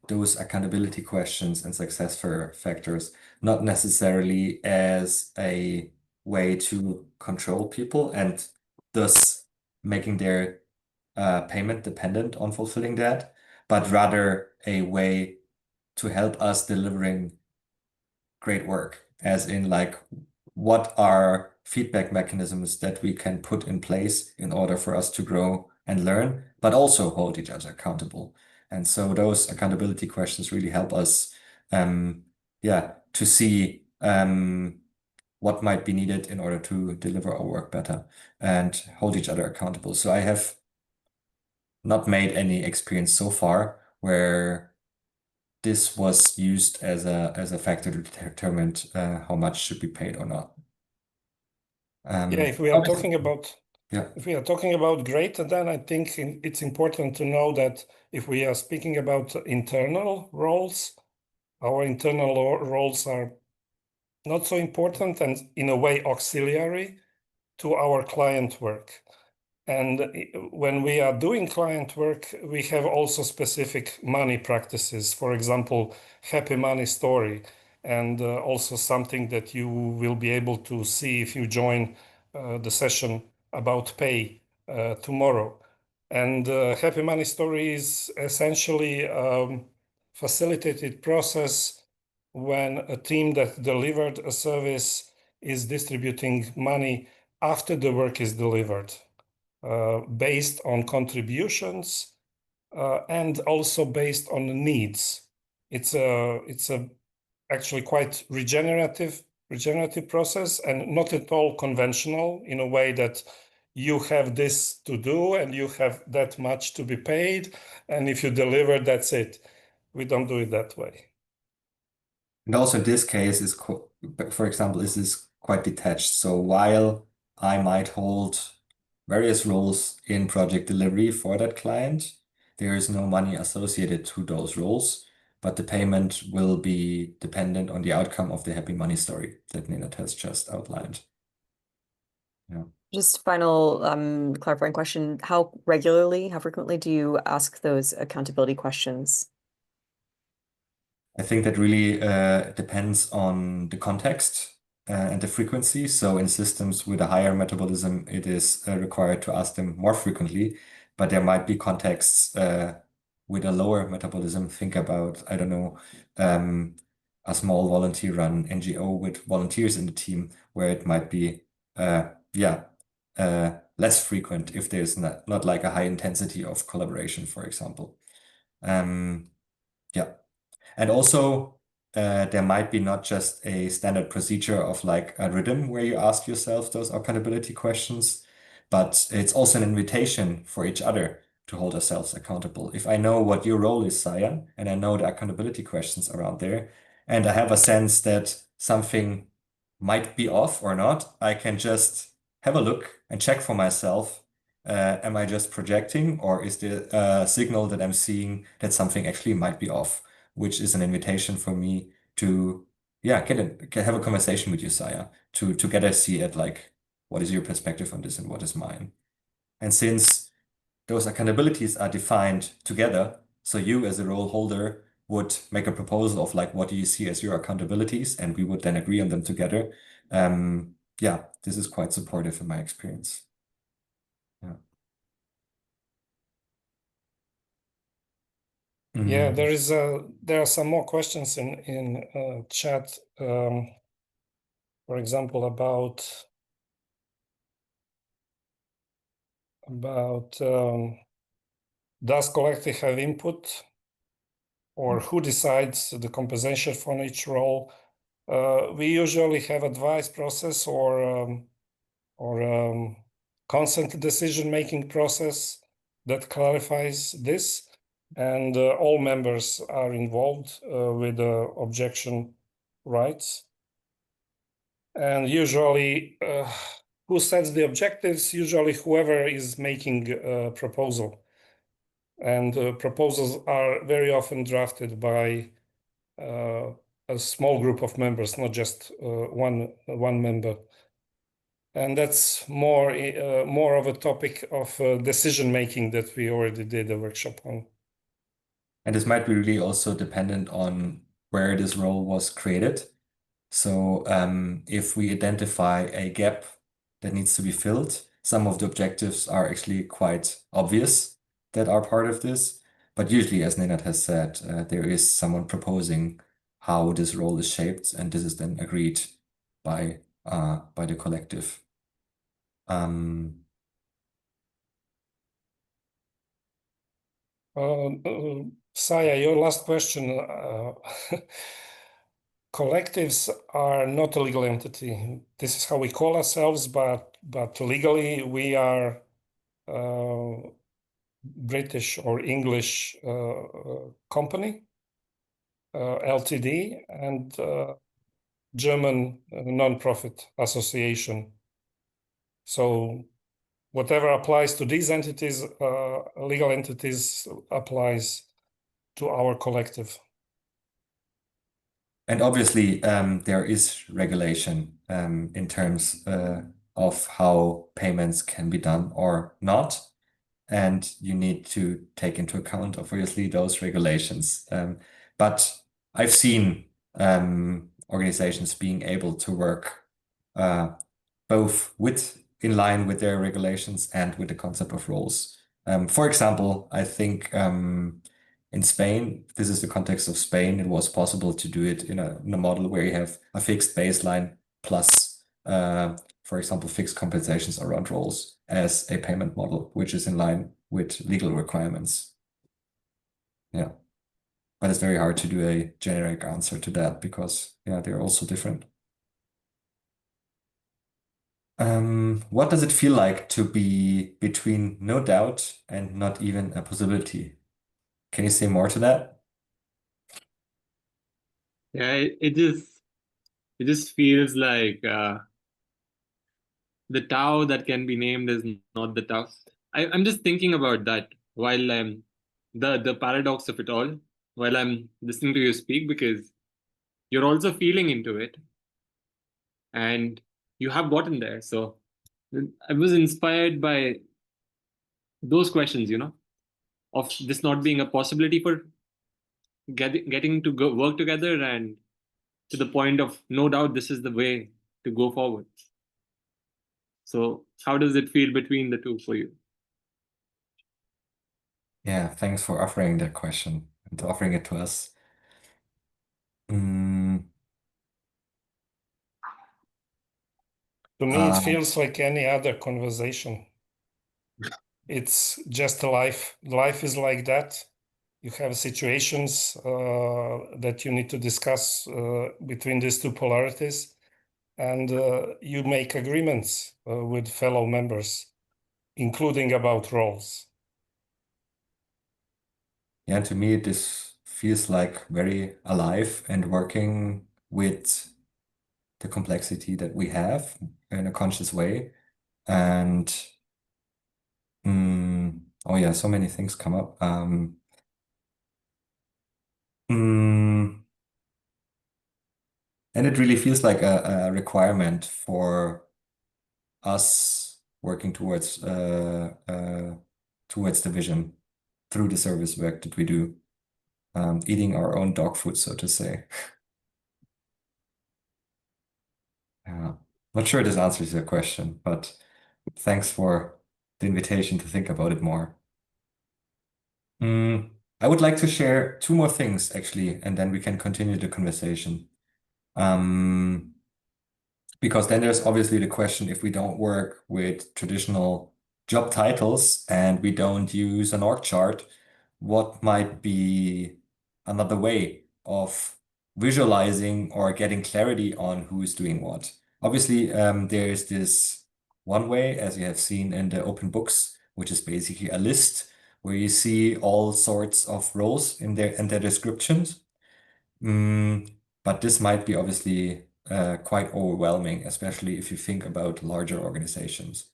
those accountability questions and success factors not necessarily as a way to control people and thus making their payment dependent on fulfilling that, but rather a way to help us delivering great work, as in like what are feedback mechanisms that we can put in place in order for us to grow and learn, but also hold each other accountable. And so those accountability questions really help us, to see what might be needed in order to deliver our work better and hold each other accountable. So I have not made any experience so far where this was used as a factor to determine how much should be paid or not. If we are talking about Yeah. if we are talking about Greaterthan, I think it's important to know that if we are speaking about internal roles, our internal roles are not so important and in a way auxiliary to our client work. And when we are doing client work, we have also specific money practices. For example, happy money story, and also something that you will be able to see if you join the session about pay tomorrow. And happy money story is essentially facilitated process when a team that delivered a service is distributing money after the work is delivered. Based on contributions and also based on the needs. It's a actually quite regenerative process, and not at all conventional in a way that you have this to do and you have that much to be paid, and if you deliver, that's it. We don't do it that way. And also in this case is, for example, this is quite detached. So while I might hold various roles in project delivery for that client, there is no money associated to those roles, but the payment will be dependent on the outcome of the happy money story that Nenad has just outlined. Yeah. Just final clarifying question. How frequently do you ask those accountability questions? I think that really depends on the context and the frequency. So in systems with a higher metabolism, it is required to ask them more frequently. But there might be contexts with a lower metabolism. Think about, I don't know, a small volunteer-run NGO with volunteers in the team, where it might be, less frequent if there's not like a high intensity of collaboration, for example. Yeah. And also, there might be not just a standard procedure of like a rhythm where you ask yourself those accountability questions, but it's also an invitation for each other to hold ourselves accountable. If I know what your role is, Saya, and I know the accountability questions around there, and I have a sense that something might be off or not, I can just have a look and check for myself. Am I just projecting, or is there a signal that I'm seeing that something actually might be off? Which is an invitation for me to, have a conversation with you, Saya, to get a see at like, what is your perspective on this and what is mine? And since those accountabilities are defined together, so you as a role holder would make a proposal of like, what do you see as your accountabilities? And we would then agree on them together. This is quite supportive in my experience. Yeah. Yeah, there are some more questions in chat. For example, about does collective have input, or who decides the compensation for each role? We usually have advice process or consent decision-making process that clarifies this, and all members are involved with objection rights. And usually, who sets the objectives? Usually whoever is making a proposal. And proposals are very often drafted by a small group of members, not just one member. And that's more of a topic of decision making that we already did a workshop on. And this might be really also dependent on where this role was created. So if we identify a gap that needs to be filled, some of the objectives are actually quite obvious that are part of this. But usually, as Nenad has said, there is someone proposing how this role is shaped, and this is then agreed by the collective. Saya, your last question. Collectives are not a legal entity. This is how we call ourselves, but legally we are British or English company, LTD, and German non-profit association. So whatever applies to these entities, legal entities, applies to our collective. And obviously, there is regulation in terms of how payments can be done or not. And you need to take into account, obviously, those regulations. But I've seen organizations being able to work both in line with their regulations and with the concept of roles. For example, I think in Spain, this is the context of Spain, it was possible to do it in a model where you have a fixed baseline plus, for example, fixed compensations around roles as a payment model, which is in line with legal requirements. Yeah. But it's very hard to do a generic answer to that because, yeah, they're also different. What does it feel like to be between no doubt and not even a possibility? Can you say more to that? Yeah, it just feels like the Tao that can be named is not the Tao. I'm just thinking about that while the paradox of it all while I'm listening to you speak, because you're also feeling into it and you have gotten there. So I was inspired by those questions, of this not being a possibility for getting to go work together, and to the point of no doubt this is the way to go forward. So how does it feel between the two for you? Yeah, thanks for offering that question and offering it to us. Mm, To me, it feels like any other conversation. It's just a life. Life is like that. You have situations that you need to discuss between these two polarities, and you make agreements with fellow members, including about roles. yeah, to me, this feels like very alive and working with the complexity that we have in a conscious way. And oh yeah, so many things come up. Mm, and it really feels like a requirement for us working towards the vision through the service work that we do, eating our own dog food, so to say. Yeah. Not sure this answers your question, but thanks for the invitation to think about it more. I would like to share two more things actually, and then we can continue the conversation. Because then there's obviously the question, if we don't work with traditional job titles and we don't use an org chart, what might be another way of visualizing or getting clarity on who is doing what? Obviously, there is this one way, as you have seen in the open books, which is basically a list where you see all sorts of roles in their descriptions. But this might be obviously quite overwhelming, especially if you think about larger organizations.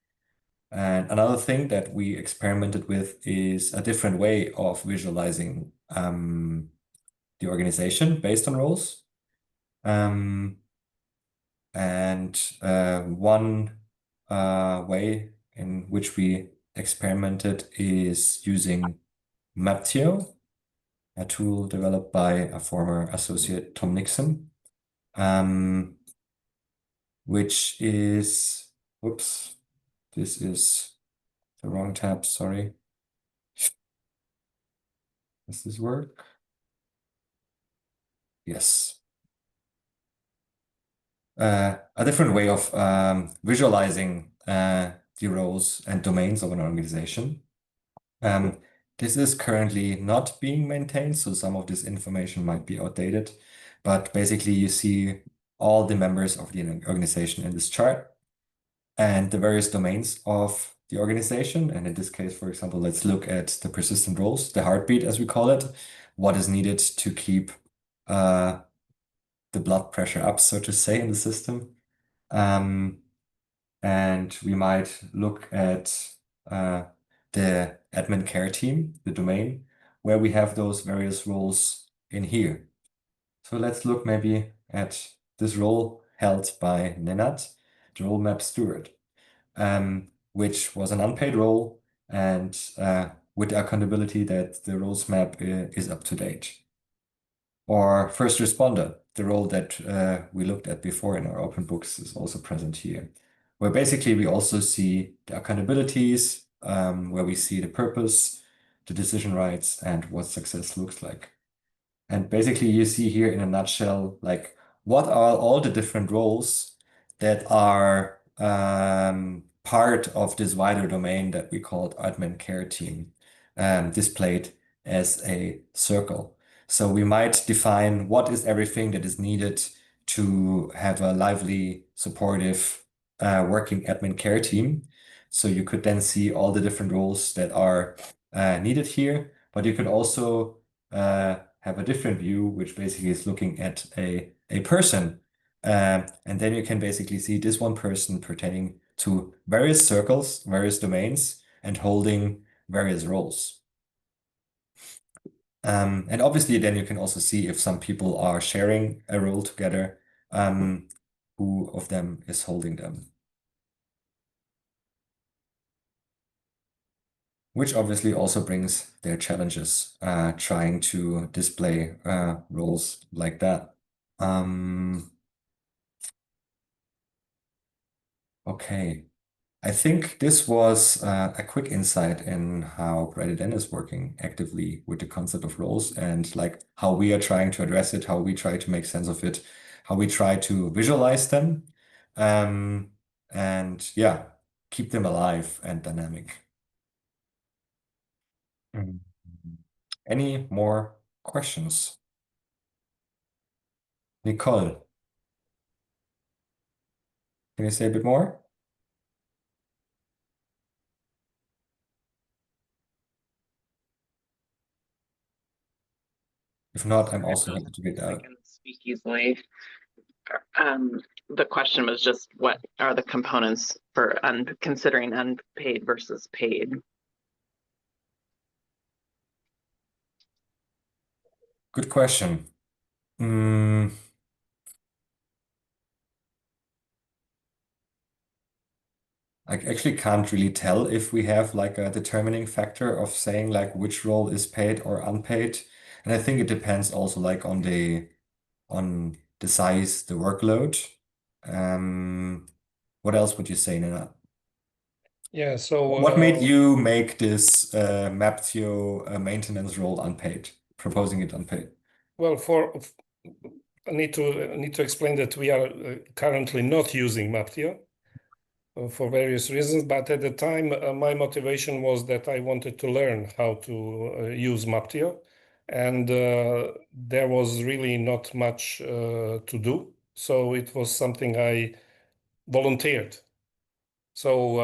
And another thing that we experimented with is a different way of visualizing the organization based on roles. And one way in which we experimented is using Maptio, a tool developed by a former associate, Tom Nixon, which is, whoops, this is the wrong tab, sorry. Does this work? Yes. A different way of visualizing the roles and domains of an organization. This is currently not being maintained, so some of this information might be outdated, but basically you see all the members of the organization in this chart and the various domains of the organization. And in this case, for example, let's look at the persistent roles, the heartbeat, as we call it, what is needed to keep the blood pressure up, so to say, in the system. And we might look at the admin care team, the domain, where we have those various roles in here. So let's look maybe at this role held by Nenad, the role map steward, which was an unpaid role, and with the accountability that the roles map is up to date. Or first responder, the role that we looked at before in our open books, is also present here, where basically we also see the accountabilities, where we see the purpose, the decision rights, and what success looks like. And basically you see here in a nutshell, like what are all the different roles that are part of this wider domain that we called admin care team, displayed as a circle. So we might define what is everything that is needed to have a lively, supportive, working admin care team. So you could then see all the different roles that are needed here, but you could also have a different view, which basically is looking at a person. And then you can basically see this one person pertaining to various circles, various domains, and holding various roles. And obviously, then you can also see if some people are sharing a role together, who of them is holding them. Which obviously also brings their challenges, trying to display roles like that. Okay. I think this was a quick insight in how Greaterthan is working actively with the concept of roles and like how we are trying to address it, how we try to make sense of it, how we try to visualize them, and yeah, keep them alive and dynamic. Mm. Any more questions? Nicole, can you say a bit more? If not, I'm also happy to read I out. can speak easily. The question was just what are the components for considering unpaid versus paid? Good question. I actually can't really tell if we have like a determining factor of saying like which role is paid or unpaid. And I think it depends also like on the size, the workload. What else would you say, Nenad? Yeah, so What made you make this Maptio maintenance role unpaid, proposing it unpaid? well, I need to explain that we are currently not using Maptio for various reasons, but at the time my motivation was that I wanted to learn how to use Maptio, and there was really not much to do, so it was something I volunteered. So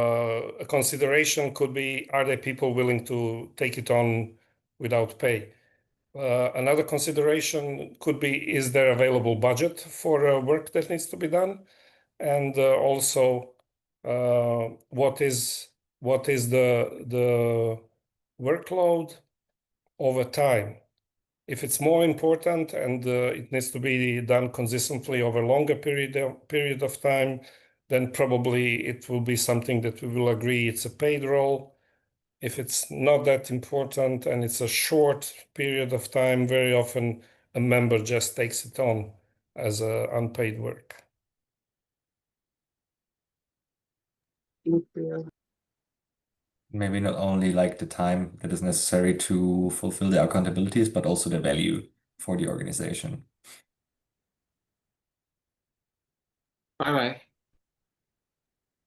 a consideration could be, are there people willing to take it on without pay? Another consideration could be, is there available budget for work that needs to be done? And also, what is the workload over time? If it's more important and it needs to be done consistently over a longer period of time, then probably it will be something that we will agree it's a paid role. If it's not that important and it's a short period of time, very often a member just takes it on as unpaid work. Thank you. Maybe not only like the time that is necessary to fulfill the accountabilities, but also the value for the organization. Bye-bye.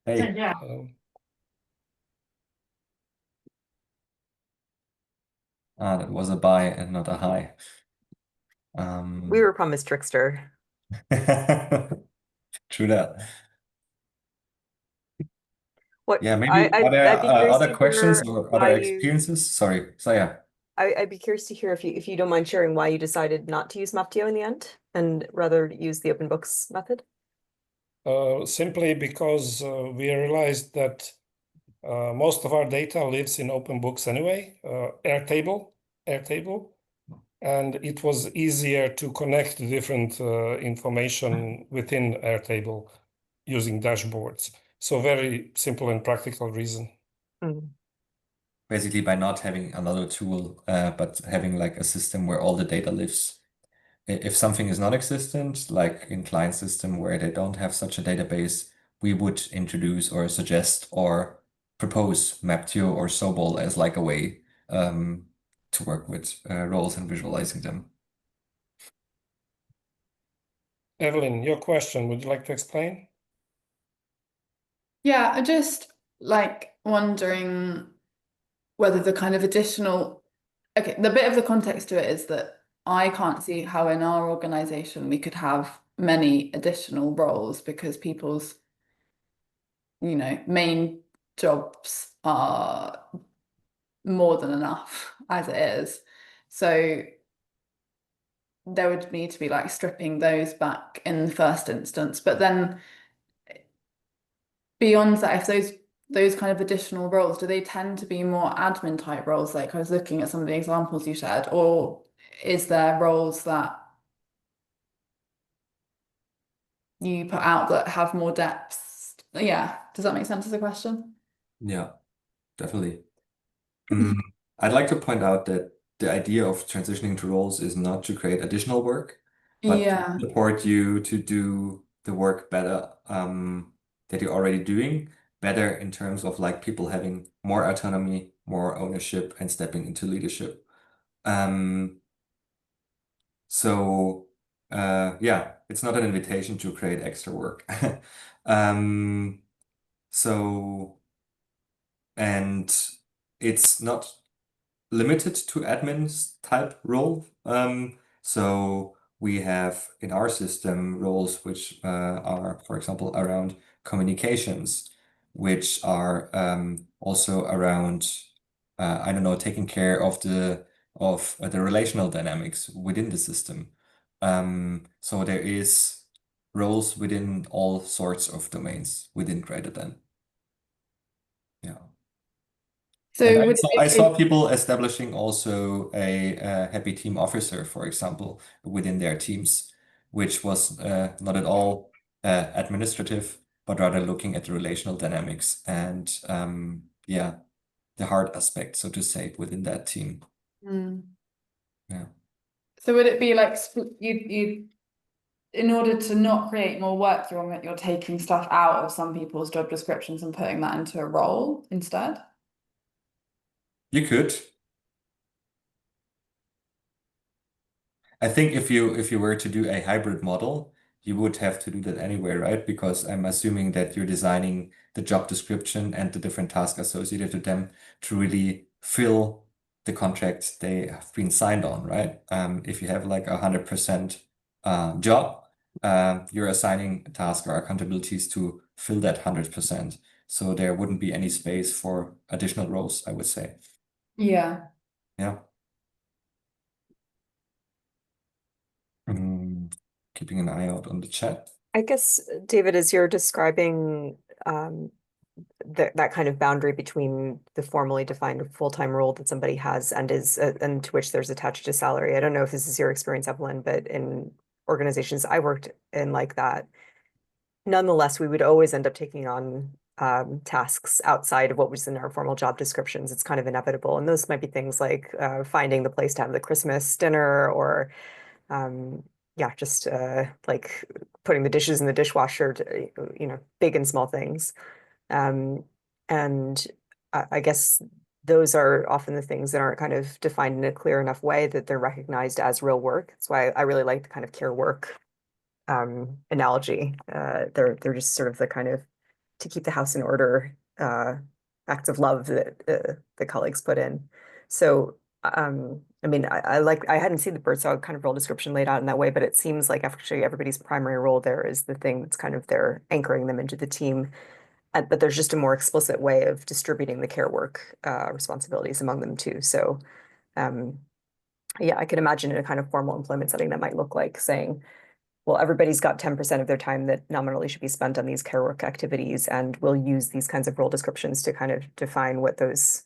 Hey, that was a buy and not a high. We were promised Trickster. True that. What Yeah, maybe I'd are there be curious other to questions hear or why other you. experiences? Sorry, Saya. I'd be curious to hear if you don't mind sharing why you decided not to use Maptio in the end and rather use the open books method. Simply because we realized that most of our data lives in open books anyway, Airtable, and it was easier to connect different information within Airtable using dashboards. So very simple and practical reason. Basically, by not having another tool, but having like a system where all the data lives. If something is non-existent, like in client system where they don't have such a database, we would introduce or suggest or propose Maptio or Sobol as like a way to work with roles and visualizing them. Evelyn, your question, would you like to explain? Yeah, I just like wondering whether the kind of additional Okay, the bit of the context to it is that I can't see how in our organization we could have many additional roles because people's, main jobs are more than enough as it is. So there would need to be like stripping those back in the first instance. But then beyond that, if those kind of additional roles, do they tend to be more admin type roles? Like I was looking at some of the examples you shared, or is there roles that you put out that have more depth? Yeah, does that make sense as a question? Yeah, definitely. I'd like to point out that the idea of transitioning to roles is not to create additional work, but to Yeah. support you to do the work better that you're already doing, better in terms of like people having more autonomy, more ownership, and stepping into leadership. So yeah, it's not an invitation to create extra work. Um, so and it's not limited to admins type role. So we have in our system roles which are, for example, around communications, which are also around, I don't know, taking care of the relational dynamics within the system. So there is roles within all sorts of domains within Greaterthan. Yeah. So And would I it be saw people establishing also a happy team officer, for example, within their teams, which was not at all administrative, but rather looking at the relational dynamics and yeah, the hard aspect, so to say, within that team. Yeah. So would it be like you in order to not create more work, you're taking stuff out of some people's job descriptions and putting that into a role instead? You could. I think if you were to do a hybrid model, you would have to do that anyway, right? Because I'm assuming that you're designing the job description and the different tasks associated with them to really fill the contracts they have been signed on, right? If you have like 100% job, you're assigning tasks or accountabilities to fill that 100%. So there wouldn't be any space for additional roles, I would say. Yeah. Yeah. Keeping an eye out on the chat. I guess, David, as you're describing that kind of boundary between the formally defined full-time role that somebody has and and to which there's attached a salary. I don't know if this is your experience, Evelyn, but in organizations I worked in like that, nonetheless, we would always end up taking on tasks outside of what was in our formal job descriptions. It's kind of inevitable. And those might be things like finding the place to have the Christmas dinner or yeah, just like putting the dishes in the dishwasher, big and small things. And I guess those are often the things that aren't kind of defined in a clear enough way that they're recognized as real work. That's why I really like the kind of care work analogy. They're just sort of the kind of to keep the house in order acts of love that the colleagues put in. So I mean, I hadn't seen the birdsong kind of role description laid out in that way, but it seems like actually everybody's primary role there is the thing that's kind of they're anchoring them into the team. But there's just a more explicit way of distributing the care work responsibilities among them too. So yeah, I could imagine in a kind of formal employment setting that might look like saying, well, everybody's got 10% of their time that nominally should be spent on these care work activities, and we'll use these kinds of role descriptions to kind of define what those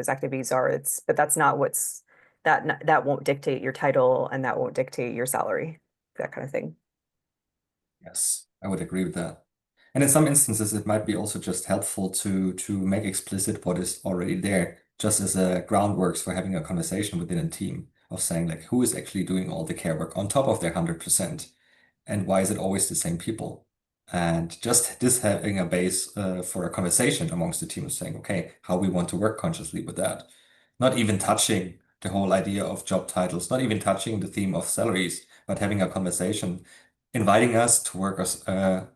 activities are. But that's not that won't dictate your title and that won't dictate your salary, that kind of thing. Yes, I would agree with that. And in some instances, it might be also just helpful to make explicit what is already there, just as a groundworks for having a conversation within a team of saying like who is actually doing all the care work on top of their 100%, and why is it always the same people? And just this having a base for a conversation amongst the team of saying, okay, how we want to work consciously with that. Not even touching the whole idea of job titles, not even touching the theme of salaries, but having a conversation inviting us to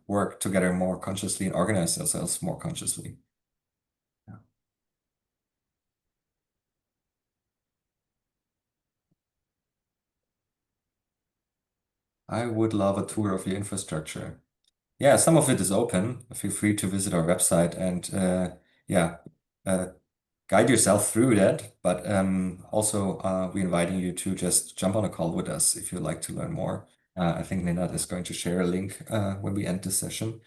work together more consciously and organize ourselves more consciously. Yeah. I would love a tour of your infrastructure. Yeah, some of it is open. Feel free to visit our website and yeah, uh, guide yourself through that. But also, we're inviting you to just jump on a call with us if you'd like to learn more. I think Nenad is going to share a link when we end the session.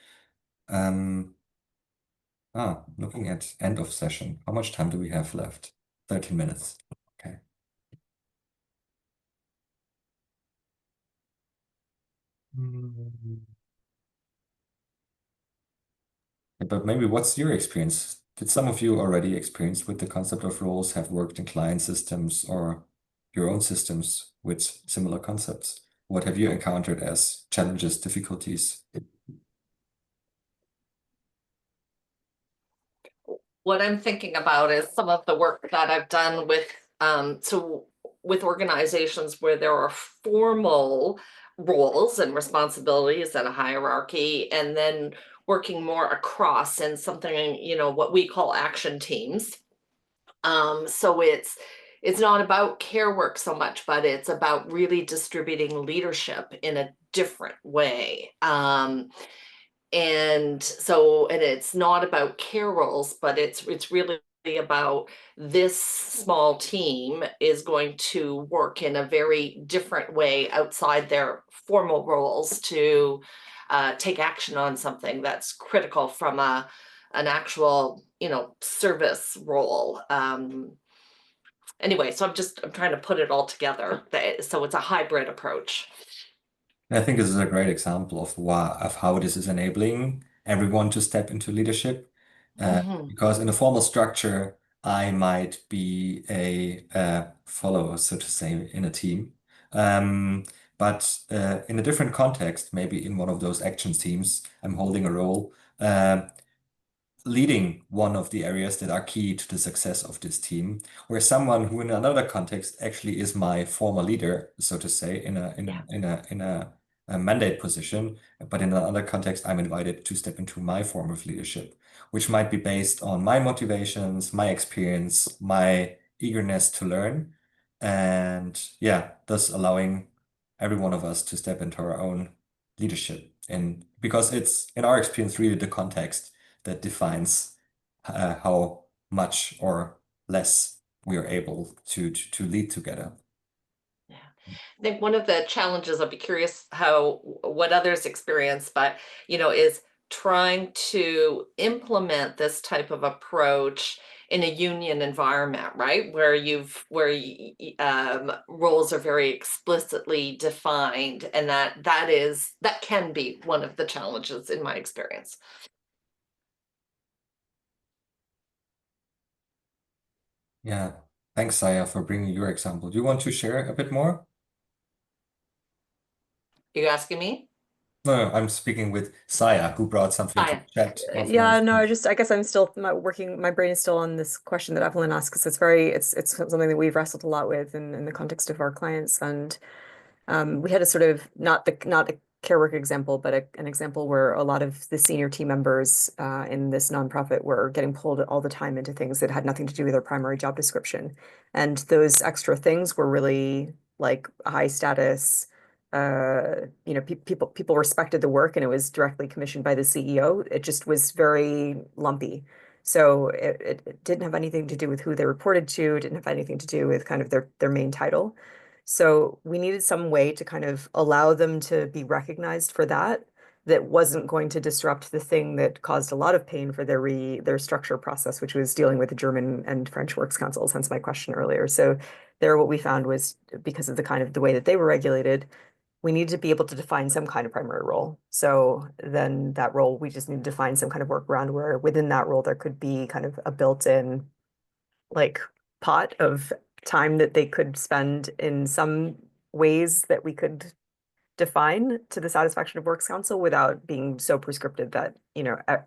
Looking at end of session. How much time do we have left? 13 minutes. Okay. But maybe what's your experience? Did some of you already experience with the concept of roles, have worked in client systems or your own systems with similar concepts? What have you encountered as challenges, difficulties? What I'm thinking about is some of the work that I've done with with organizations where there are formal roles and responsibilities and a hierarchy, and then working more across in something, what we call action teams. So it's not about care work so much, but it's about really distributing leadership in a different way. And it's not about care roles, but it's really about this small team is going to work in a very different way outside their formal roles to take action on something that's critical from an actual service role. Anyway, so I'm trying to put it all together, so it's a hybrid approach. I think this is a great example of how this is enabling everyone to step into leadership. Because in a formal structure, I might be a follower, so to say, in a team. But in a different context, maybe in one of those action teams, I'm holding a role. Leading one of the areas that are key to the success of this team, where someone who in another context actually is my former leader, so to say, in a mandate position, but in another context, I'm invited to step into my form of leadership, which might be based on my motivations, my experience, my eagerness to learn, and yeah, thus allowing every one of us to step into our own leadership. And because it's in our experience really the context that defines how much or less we are able to lead together. Yeah. I think one of the challenges, I'd be curious what others experience, but is trying to implement this type of approach in a union environment, right? Where roles are very explicitly defined, and that can be one of the challenges in my experience. Yeah, thanks, Saya, for bringing your example. Do you want to share a bit more? Are you asking me? No, I'm speaking with Saya, who brought something to Saya. the chat. Yeah, no, I guess I'm still my brain is still on this question that Evelyn asked, because it's something that we've wrestled a lot with in the context of our clients. And we had a sort of not a care work example, but an example where a lot of the senior team members in this nonprofit were getting pulled all the time into things that had nothing to do with their primary job description. And those extra things were really like high status. People respected the work, and it was directly commissioned by the CEO. It just was very lumpy. So it didn't have anything to do with who they reported to, didn't have anything to do with kind of their main title. So we needed some way to kind of allow them to be recognized for that wasn't going to disrupt the thing that caused a lot of pain for their structure process, which was dealing with the German and French Works Councils, hence my question earlier. So there, what we found was, because of the kind of the way that they were regulated, we need to be able to define some kind of primary role. So then that role, we just need to define some kind of workaround where within that role, there could be kind of a built-in like pot of time that they could spend in some ways that we could define to the satisfaction of Works Council without being so prescriptive that,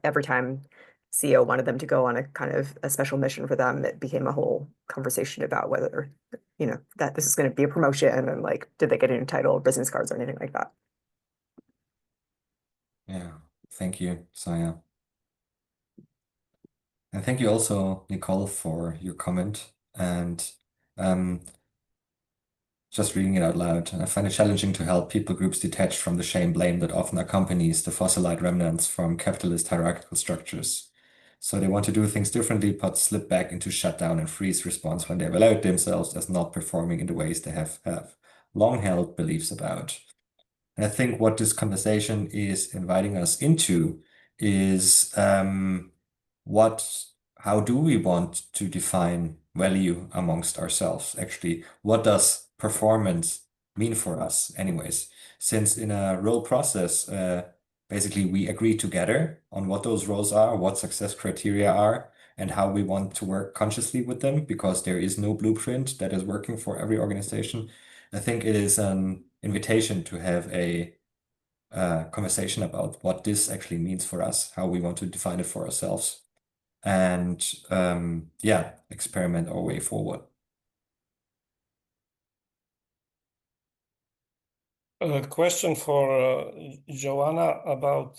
every time CEO wanted them to go on a kind of a special mission for them, it became a whole conversation about whether, that this is going to be a promotion and like, did they get a new title or business cards or anything like that. Yeah, thank you, Saya. And thank you also, Nicole, for your comment. And just reading it out loud. I find it challenging to help people groups detach from the shame blame that often accompanies the fossilized remnants from capitalist hierarchical structures. So they want to do things differently, but slip back into shutdown and freeze response when they evaluate themselves as not performing in the ways they have long held beliefs about. And I think what this conversation is inviting us into is how do we want to define value amongst ourselves? Actually, what does performance mean for us, anyways? Since in a role process, basically we agree together on what those roles are, what success criteria are, and how we want to work consciously with them, because there is no blueprint that is working for every organization. I think it is an invitation to have a conversation about what this actually means for us, how we want to define it for ourselves, and yeah, experiment our way forward. A question for Joanna about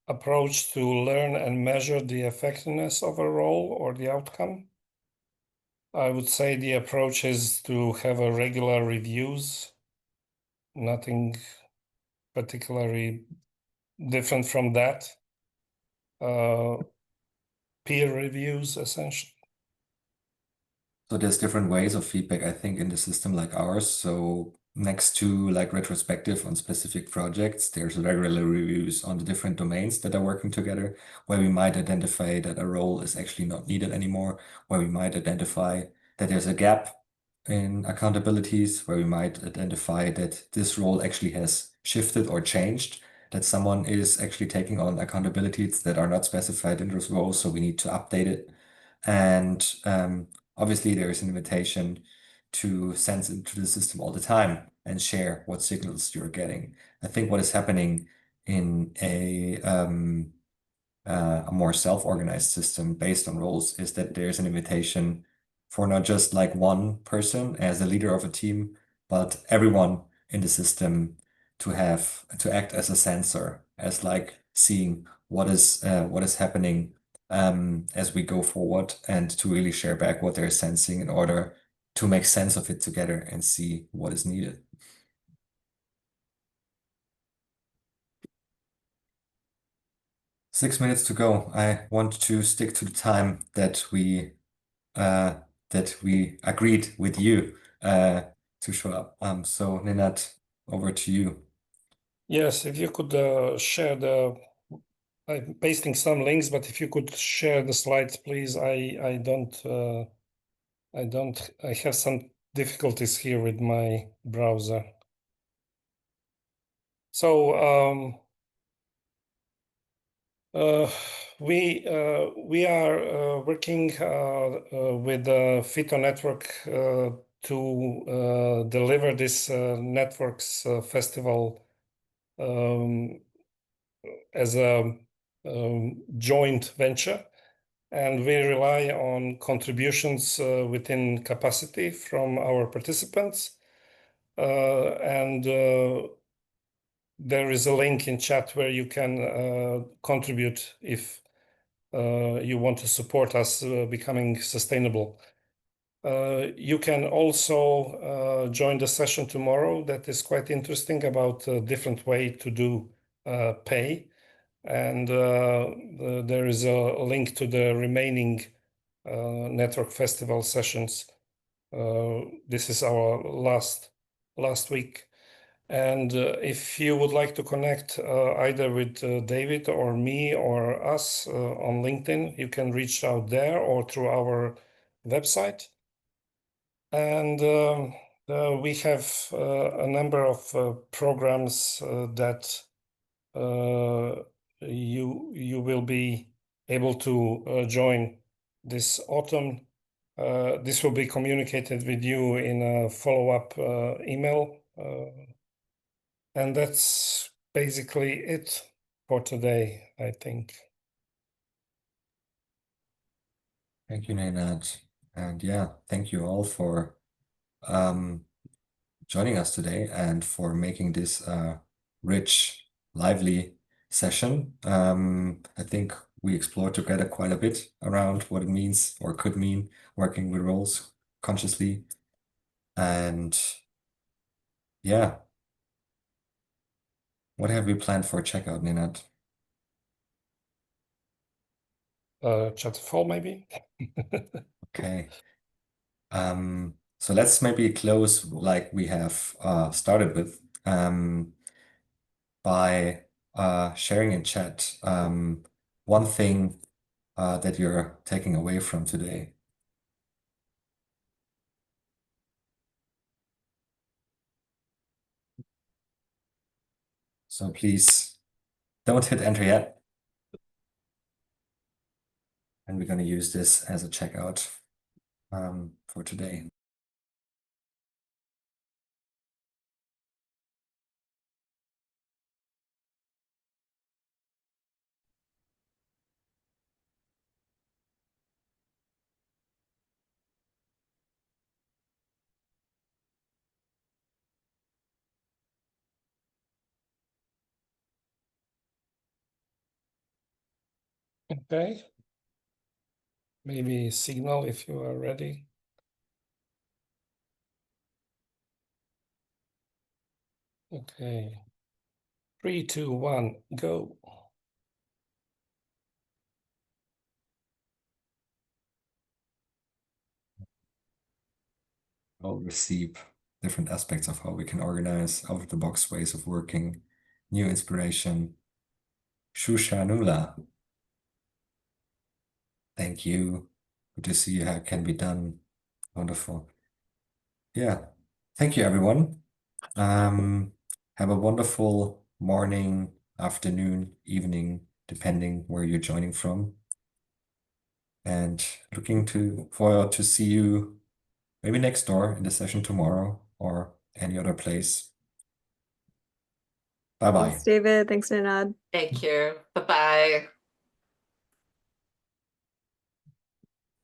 approach to learn and measure the effectiveness of a role or the outcome. I would say the approach is to have a regular reviews, nothing particularly different from that. Peer reviews, essentially. So there's different ways of feedback, I think, in the system like ours. So next to like retrospective on specific projects, there's regular reviews on the different domains that are working together, where we might identify that a role is actually not needed anymore, where we might identify that there's a gap in accountabilities, where we might identify that this role actually has shifted or changed, that someone is actually taking on accountabilities that are not specified in this role, so we need to update it. And obviously, there is an invitation to sense into the system all the time and share what signals you're getting. I think what is happening in a more self-organized system based on roles is that there's an invitation for not just like one person as the leader of a team, but everyone in the system to act as a sensor, as like seeing what is happening as we go forward, and to really share back what they're sensing in order to make sense of it together and see what is needed. Six minutes to go. I want to stick to the time that we agreed with you to show up. So Nenad, over to you. Yes, if you could share I'm pasting some links, but if you could share the slides, please. I have some difficulties here with my browser. So we are working with the Fito network to deliver this networks festival as a joint venture, and we rely on contributions within capacity from our participants. And there is a link in chat where you can contribute if you want to support us becoming sustainable. You can also join the session tomorrow that is quite interesting about a different way to do pay. And there is a link to the remaining network festival sessions. This is our last week. And if you would like to connect either with David or me or us on LinkedIn, you can reach out there or through our website. And we have a number of programs that you will be able to join this autumn. This will be communicated with you in a follow-up email. And that's basically it for today, I think. Thank you, Nenad. And yeah, thank you all for joining us today and for making this a rich, lively session. I think we explored together quite a bit around what it means or could mean working with roles consciously. And yeah, what have we planned for checkout, Nenad? Chapter 4, maybe. Okay. So let's maybe close like we have started with by sharing in chat one thing that you're taking away from today. So please don't hit enter yet. And we're going to use this as a checkout for today. Okay. Maybe signal if you are ready. Okay. 3, 2, 1, go. I'll receive different aspects of how we can organize out-of-the-box ways of working, new inspiration. Shushanula. Thank you. Good to see how it can be done. Wonderful. Yeah. Thank you, everyone. Have a wonderful morning, afternoon, evening, depending where you're joining from. And looking forward to see you maybe next door in the session tomorrow or any other place. Bye-bye. Thanks, David. Thanks, Nenad. Thank you. Bye-bye.